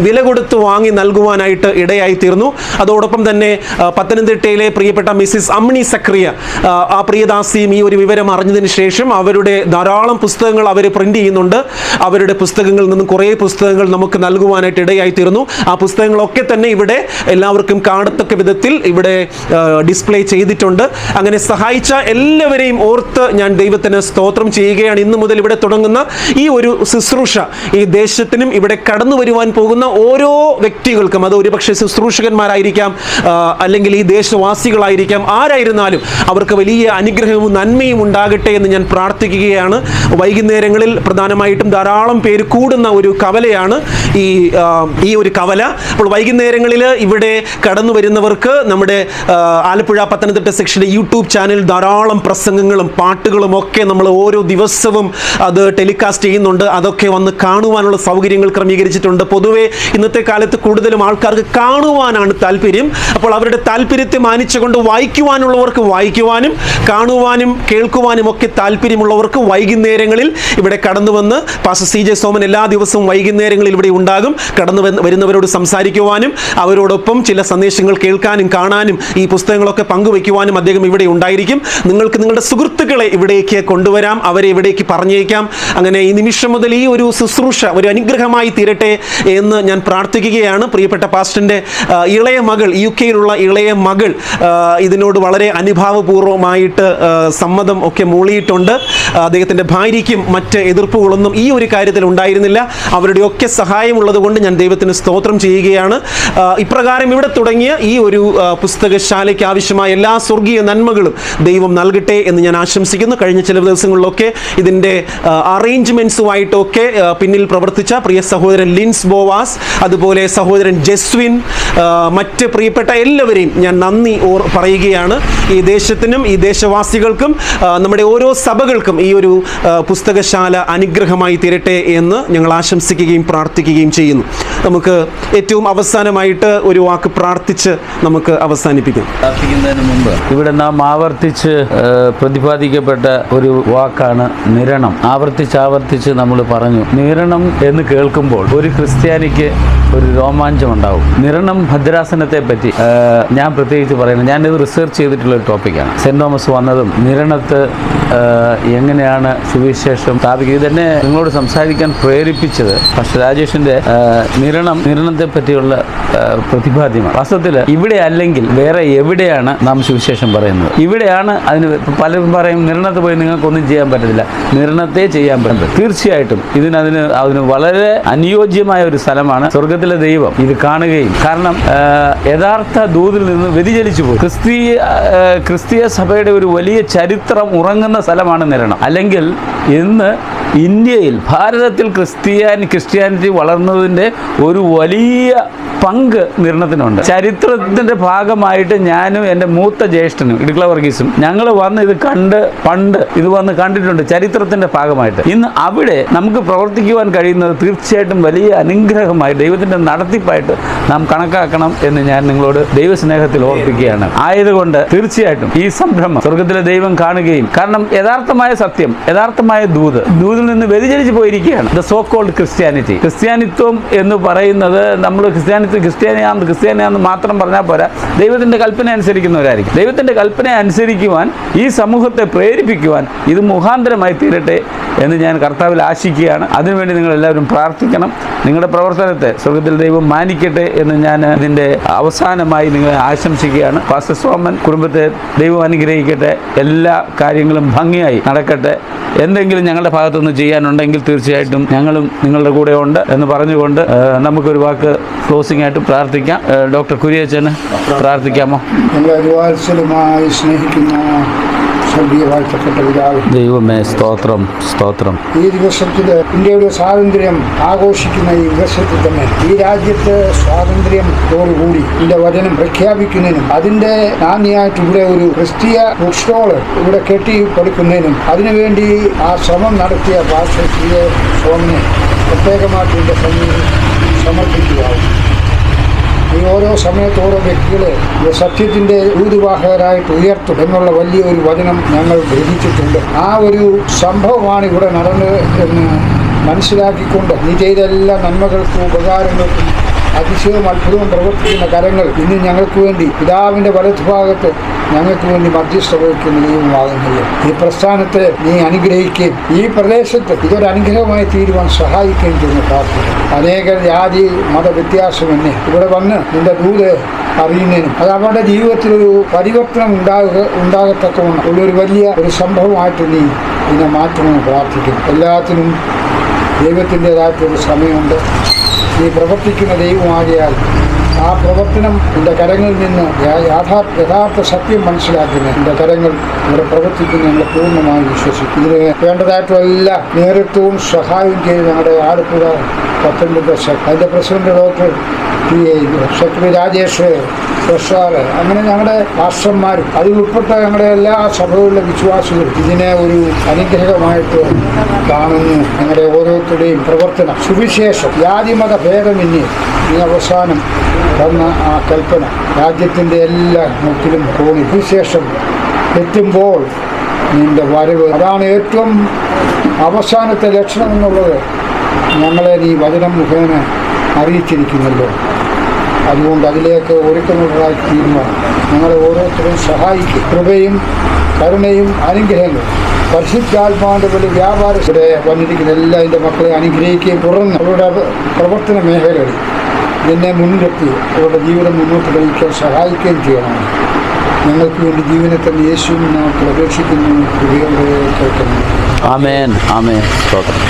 Speaker 1: വില കൊടുത്ത് വാങ്ങി നൽകുവാനായിട്ട് ഇടയായി തീർന്നു. അതോടൊപ്പം തന്നെ പത്തനംതിട്ടയിലെ പ്രിയപ്പെട്ട മിസ്സിസ് അമ്മിണി സക്രിയ, ആ പ്രിയദാസിയും ഈ ഒരു വിവരം അറിഞ്ഞതിന് ശേഷം അവരുടെ ധാരാളം പുസ്തകങ്ങൾ അവർ പ്രിന്റ് ചെയ്യുന്നുണ്ട്. അവരുടെ പുസ്തകങ്ങളിൽ നിന്നും കുറേ പുസ്തകങ്ങൾ നമുക്ക് നൽകുവാനായിട്ട് ഇടയായി തീർന്നു. ആ പുസ്തകങ്ങളൊക്കെ തന്നെ ഇവിടെ എല്ലാവർക്കും കാണത്തക്ക വിധത്തിൽ ഇവിടെ ഡിസ്പ്ലേ ചെയ്തിട്ടുണ്ട്. അങ്ങനെ സഹായിച്ച എല്ലാവരെയും ഓർത്ത് ഞാൻ ദൈവത്തിന് സ്തോത്രം ചെയ്യുകയാണ്. ഇന്നു മുതൽ ഇവിടെ തുടങ്ങുന്ന ഈ ഒരു ശുശ്രൂഷ ഈ ദേശത്തിനും ഇവിടെ കടന്നു വരുവാൻ പോകുന്ന ഓരോ വ്യക്തികൾക്കും, അത് ഒരുപക്ഷെ ശുശ്രൂഷകന്മാരായിരിക്കാം, അല്ലെങ്കിൽ ഈ ദേശവാസികളായിരിക്കാം, ആരായിരുന്നാലും അവർക്ക് വലിയ അനുഗ്രഹവും നന്മയും ഉണ്ടാകട്ടെ എന്ന് ഞാൻ പ്രാർത്ഥിക്കുകയാണ്. വൈകുന്നേരങ്ങളിൽ പ്രധാനമായിട്ടും ധാരാളം പേര് കൂടുന്ന ഒരു കവലയാണ് ഈ ഒരു കവല. അപ്പോൾ വൈകുന്നേരങ്ങളിൽ ഇവിടെ കടന്നു വരുന്നവർക്ക് നമ്മുടെ ആലപ്പുഴ പത്തനംതിട്ട സെക്ഷൻ്റെ യൂട്യൂബ് ചാനൽ ധാരാളം പ്രസംഗങ്ങളും പാട്ടുകളും ഒക്കെ നമ്മൾ ഓരോ ദിവസവും അത് ടെലികാസ്റ്റ് ചെയ്യുന്നുണ്ട്. അതൊക്കെ വന്ന് കാണുവാനുള്ള സൗകര്യങ്ങൾ ക്രമീകരിച്ചിട്ടുണ്ട്. പൊതുവേ ഇന്നത്തെ കാലത്ത് കൂടുതലും ആൾക്കാർക്ക് കാണുവാനാണ് താല്പര്യം. അപ്പോൾ അവരുടെ താല്പര്യത്തെ മാനിച്ചുകൊണ്ട് വായിക്കുവാനുള്ളവർക്ക് വായിക്കുവാനും കാണുവാനും കേൾക്കുവാനും ഒക്കെ താല്പര്യമുള്ളവർക്ക് വൈകുന്നേരങ്ങളിൽ ഇവിടെ കടന്നു വന്ന് പാസ്റ്റർ CJ സോമൻ എല്ലാ ദിവസവും വൈകുന്നേരങ്ങളിൽ ഇവിടെ ഉണ്ടാകും. കടന്നു വരുന്നവരോട് സംസാരിക്കുവാനും അവരോടൊപ്പം ചില സന്ദേശങ്ങൾ കേൾക്കാനും കാണാനും ഈ പുസ്തകങ്ങളൊക്കെ പങ്കുവയ്ക്കുവാനും അദ്ദേഹം ഇവിടെ ഉണ്ടായിരിക്കും. നിങ്ങൾക്ക് നിങ്ങളുടെ സുഹൃത്തുക്കളെ ഇവിടേക്ക് കൊണ്ടുവരാം, അവരെ ഇവിടേക്ക് പറഞ്ഞേക്കാം. അങ്ങനെ ഈ നിമിഷം മുതൽ ഈ ഒരു ശുശ്രൂഷ ശുശ്രൂഷ ഒരു അനുഗ്രഹമായി തീരട്ടെ എന്ന് ഞാൻ പ്രാർത്ഥിക്കുകയാണ്. പ്രിയപ്പെട്ട പാസ്റ്ററിൻ്റെ ഇളയ മകൾ, UK-യിലുള്ള ഇളയ മകൾ ഇതിനോട് വളരെ അനുഭാവപൂർവമായിട്ട് സമ്മതം ഒക്കെ മൂളിയിട്ടുണ്ട്. അദ്ദേഹത്തിൻ്റെ ഭാര്യയ്ക്കും മറ്റ് എതിർപ്പുകളൊന്നും ഈ ഒരു കാര്യത്തിൽ ഉണ്ടായിരുന്നില്ല. അവരുടെയൊക്കെ സഹായമുള്ളത് കൊണ്ട് ഞാൻ ദൈവത്തിന് സ്തോത്രം ചെയ്യുകയാണ്. ഇപ്രകാരം ഇവിടെ തുടങ്ങിയ ഈ ഒരു പുസ്തകശാലയ്ക്ക് ആവശ്യമായ എല്ലാ സ്വർഗീയ നന്മകളും ദൈവം നൽകട്ടെ എന്ന് ഞാൻ ആശംസിക്കുന്നു. കഴിഞ്ഞ ചില ദിവസങ്ങളിലൊക്കെ ഇതിൻ്റെ അറേഞ്ച്മെൻറ്റ്സുമായിട്ടൊക്കെ പിന്നിൽ പ്രവർത്തിച്ച പ്രിയ സഹോദരൻ ലിൻസ് ബോവാസ്, അതുപോലെ സഹോദരൻ ജസ്വിൻ, മറ്റ് പ്രിയപ്പെട്ട എല്ലാവരെയും ഞാൻ നന്ദി പറയുകയാണ്. ഈ ദേശത്തിനും ഈ ദേശവാസികൾക്കും നമ്മുടെ ഓരോ സഭകൾക്കും ഈ ഒരു പുസ്തകശാല അനുഗ്രഹമായി തീരട്ടെ എന്ന് ഞങ്ങൾ ആശംസിക്കുകയും പ്രാർത്ഥിക്കുകയും ചെയ്യുന്നു. നമുക്ക് ഏറ്റവും അവസാനമായിട്ട് ഒരു വാക്ക് പ്രാർത്ഥിച്ച് നമുക്ക് അവസാനിപ്പിക്കാം.
Speaker 7: പ്രാർത്ഥിക്കുന്നതിന് മുമ്പ് ഇവിടെ നാം ആവർത്തിച്ച് പ്രതിപാദിക്കപ്പെട്ട ഒരു വാക്കാണ് നിരണം. ആവർത്തിച്ച് നമ്മൾ പറഞ്ഞു. നിരണം എന്ന് കേൾക്കുമ്പോൾ ഒരു ക്രിസ്ത്യാനിക്ക് ഒരു രോമാഞ്ചം ഉണ്ടാവും. നിരണം ഭദ്രാസനത്തെ പറ്റി ഞാൻ പ്രത്യേകിച്ച് പറയുന്നത്, ഞാനിത് റിസർച്ച് ചെയ്തിട്ടുള്ള ഒരു ടോപ്പിക്കാണ്. സെൻറ് തോമസ് വന്നതും നിരണത്ത് എങ്ങനെയാണ് സുവിശേഷം സ്ഥാപിക്കുക, ഇതെന്നെ നിങ്ങളോട് സംസാരിക്കാൻ പ്രേരിപ്പിച്ചത് പക്ഷേ രാജേഷിൻ്റെ നിരണത്തെ പറ്റിയുള്ള പ്രതിപാദ്യമാണ്. വാസ്തവത്തിൽ ഇവിടെ അല്ലെങ്കിൽ വേറെ എവിടെയാണ് നാം സുവിശേഷം പറയുന്നത്? ഇവിടെയാണ്. അതിന് പലരും പറയും നിരണത്ത് പോയി നിങ്ങൾക്കൊന്നും ചെയ്യാൻ പറ്റത്തില്ല. നിരണത്തെ ചെയ്യാൻ പറ്റും. തീർച്ചയായിട്ടും അതിന് വളരെ അനുയോജ്യമായ ഒരു സ്ഥലമാണ്. സ്വർഗത്തിലെ ദൈവം ഇത് കാണുകയും, കാരണം യഥാർത്ഥ ദൂതിൽ നിന്ന് വ്യതിചലിച്ചു പോയി. ക്രിസ്തീയ സഭയുടെ ഒരു വലിയ ചരിത്രം ഉറങ്ങുന്ന സ്ഥലമാണ് നിരണം. അല്ലെങ്കിൽ ഇന്ന് ഇന്ത്യയിൽ, ഭാരതത്തിൽ ക്രിസ്ത്യാനിറ്റി വളർന്നതിൻ്റെ ഒരു വലിയ പങ്ക് നിരണത്തിനുണ്ട്. ചരിത്രത്തിൻ്റെ ഭാഗമായിട്ട് ഞാനും എൻ്റെ മൂത്ത ജ്യേഷ്ഠനും ഇടുക്കള വർഗീസും ഞങ്ങൾ വന്ന് ഇത് വന്ന് കണ്ടിട്ടുണ്ട്. ചരിത്രത്തിൻ്റെ ഭാഗമായിട്ട് ഇന്ന് അവിടെ നമുക്ക് പ്രവർത്തിക്കുവാൻ കഴിയുന്നത് തീർച്ചയായിട്ടും വലിയ അനുഗ്രഹമായി ദൈവത്തിൻ്റെ നടത്തിപ്പായിട്ട് നാം കണക്കാക്കണം എന്ന് ഞാൻ നിങ്ങളോട് ദൈവസ്നേഹത്തിൽ ഓർപ്പിക്കുകയാണ്. ആയതുകൊണ്ട് തീർച്ചയായിട്ടും ഈ സംരംഭം സ്വർഗത്തിലെ ദൈവം കാണുകയും, കാരണം യഥാർത്ഥമായ സത്യം, യഥാർത്ഥമായ ദൂതിൽ നിന്ന് വ്യതിചലിച്ചു പോയിരിക്കുകയാണ്. ദ സോ കോൾഡ് ക്രിസ്ത്യാനിത്വം എന്ന് പറയുന്നത്, നമ്മൾ ക്രിസ്ത്യാനിയാണെന്ന് മാത്രം പറഞ്ഞാൽ പോരാ, ദൈവത്തിൻ്റെ കൽപ്പന അനുസരിക്കുന്നവരായിരിക്കും. ദൈവത്തിൻ്റെ കൽപ്പന അനുസരിക്കുവാൻ, ഈ സമൂഹത്തെ പ്രേരിപ്പിക്കുവാൻ ഇത് മുഖാന്തരമായി തീരട്ടെ എന്ന് ഞാൻ കർത്താവിൽ ആശിക്കുകയാണ്. അതിനുവേണ്ടി നിങ്ങളെല്ലാവരും പ്രാർത്ഥിക്കണം. നിങ്ങളുടെ പ്രവർത്തനത്തെ സ്വർഗത്തിൽ ദൈവം മാനിക്കട്ടെ എന്ന് ഞാൻ ഇതിൻ്റെ അവസാനമായി നിങ്ങളെ ആശംസിക്കുകയാണ്. പാസ്റ്റർ സോമൻ കുടുംബത്തെ ദൈവം അനുഗ്രഹിക്കട്ടെ. എല്ലാ കാര്യങ്ങളും ഭംഗിയായി നടക്കട്ടെ. എന്തെങ്കിലും ഞങ്ങളുടെ ഭാഗത്തുനിന്ന് ചെയ്യാനുണ്ടെങ്കിൽ തീർച്ചയായിട്ടും ഞങ്ങളും നിങ്ങളുടെ കൂടെ ഉണ്ട് എന്ന് പറഞ്ഞുകൊണ്ട് നമുക്കൊരു വാക്ക് ക്ലോസിംഗ് ആയിട്ട് പ്രാർത്ഥിക്കാം. ഡോക്ടർ കുര്യച്ചന് പ്രാർത്ഥിക്കാമോ?
Speaker 2: ഞങ്ങളെ ഒരുപാട് സ്നേഹിക്കുന്ന
Speaker 7: ദൈവമേ, സ്തോത്രം.
Speaker 2: ഈ ദിവസത്തിൽ ഇന്ത്യയുടെ സ്വാതന്ത്ര്യം ആഘോഷിക്കുന്ന ഈ ദിവസത്തിൽ തന്നെ ഈ രാജ്യത്ത് സ്വാതന്ത്ര്യത്തോടുകൂടി ഇതിന്റെ വചനം പ്രഖ്യാപിക്കുന്നതിനും അതിന്റെ നാന്ദിയായിട്ട് ഇവിടെ ഒരു ക്രിസ്തീയ ബുക്ക് സ്റ്റോൾ ഇവിടെ കെട്ടിപ്പടുക്കുന്നതിനും അതിനുവേണ്ടി ആ ശ്രമം നടത്തിയ പാസ്റ്റർ സോമനെ പ്രത്യേകമായിട്ട് ഇതിന്റെ സന്നിധി സമർപ്പിക്കുകയാവും. ഈ ഓരോ സമയത്തോരോ വ്യക്തികളെ സത്യത്തിൻ്റെ ദൂതുവാഹകരായിട്ട് ഉയർത്തും എന്നുള്ള വലിയൊരു വചനം ഞങ്ങൾ ഗ്രഹിച്ചിട്ടുണ്ട്. ആ ഒരു സംഭവമാണ് ഇവിടെ നടന്നത് എന്ന് മനസ്സിലാക്കിക്കൊണ്ട് നീ ചെയ്ത എല്ലാ നന്മകൾക്കും ഉപകാരങ്ങൾക്കും അതിശയവും അത്ഭുതവും പ്രവർത്തിക്കുന്ന കരങ്ങൾ ഇന്ന് ഞങ്ങൾക്ക് വേണ്ടി പിതാവിൻ്റെ വലതുഭാഗത്ത് ഞങ്ങൾക്ക് വേണ്ടി മധ്യസ്ഥ വഹിക്കുന്ന ദൈവമാകുന്നില്ല. ഈ പ്രസ്ഥാനത്തെ നീ അനുഗ്രഹിക്കുകയും ഈ പ്രദേശത്ത് ഇതൊരു അനുഗ്രഹമായി തീരുവാൻ സഹായിക്കുകയും ചെയ്യുന്ന പ്രാർത്ഥന. അനേക ജാതി മത വ്യത്യാസമെന്നെ ഇവിടെ വന്ന് നിന്റെ ദൂത് അറിയുന്നതിനും അത് അവരുടെ ജീവിതത്തിലൊരു പരിവർത്തനം ഉണ്ടാകത്തക്കവണ്ണം ഉള്ളൊരു വലിയ ഒരു സംഭവമായിട്ട് നീ ഇതിനെ മാറ്റണമെന്ന് പ്രാർത്ഥിക്കുന്നു. എല്ലാത്തിനും ദൈവത്തിൻ്റെതായിട്ടൊരു സമയമുണ്ട്. നീ പ്രവർത്തിക്കുന്ന ദൈവമാകിയാൽ ആ പ്രവർത്തനം എൻ്റെ കരങ്ങളിൽ നിന്ന് യഥാർത്ഥ സത്യം മനസ്സിലാക്കുന്ന എൻ്റെ കരങ്ങൾ ഇവിടെ പ്രവർത്തിക്കുന്ന ഞങ്ങൾ പൂർണ്ണമായി വിശ്വസിക്കും. ഇതിന് വേണ്ടതായിട്ടുള്ള എല്ലാ നേതൃത്വവും സഹായവും ചെയ്ത് ഞങ്ങളുടെ ആലപ്പുഴ പത്തനംതിട്ട അതിൻ്റെ president doctor secretary Rajesh Prasad, അങ്ങനെ ഞങ്ങളുടെ പാസ്റ്റർമാരും അതിൽ ഉൾപ്പെട്ട ഞങ്ങളുടെ എല്ലാ സഭകളിലെ വിശ്വാസികളും ഇതിനെ ഒരു അനുഗ്രഹമായിട്ട് കാണുന്നു. ഞങ്ങളുടെ ഓരോരുത്തരുടെയും പ്രവർത്തനം സുവിശേഷം ജാതിമത ഭേദമന്യേ ഈ അവസാനം തന്ന ആ കൽപ്പന രാജ്യത്തിൻ്റെ എല്ലാ മുക്കിലും തോന്നി സുവിശേഷം എത്തുമ്പോൾ നിന്റെ വരവ് അതാണ് ഏറ്റവും അവസാനത്തെ ലക്ഷണം എന്നുള്ളത് ഞങ്ങളെ നീ വചനം മുഖേന അറിയിച്ചിരിക്കുന്നല്ലോ. അതുകൊണ്ട് അതിലേക്ക് ഒരുക്കമുള്ളതായി തീരുമാനം ഞങ്ങളെ ഓരോരുത്തരും സഹായിക്കും. കൃപയും കരുണയും അനുഗ്രഹങ്ങളും പരിശുദ്ധാത്മാവിൻ്റെ വലിയ വ്യാപാരത്തിലെ വന്നിരിക്കുന്ന എല്ലാ എൻ്റെ മക്കളെ അനുഗ്രഹിക്കുകയും തുറന്ന് അവരുടെ പ്രവർത്തന മേഖലകളിൽ എന്നെ മുൻനിർത്തി അവരുടെ ജീവിതം മുന്നോട്ട് നയിക്കാൻ സഹായിക്കുകയും ചെയ്യണം. ഞങ്ങൾക്ക് വേണ്ടി ജീവനെ തന്നെ യേശുവിനെ നാമത്തിൽ അപേക്ഷിക്കുന്നു.
Speaker 7: ആമേൻ ആമേൻ. സ്തോത്രം.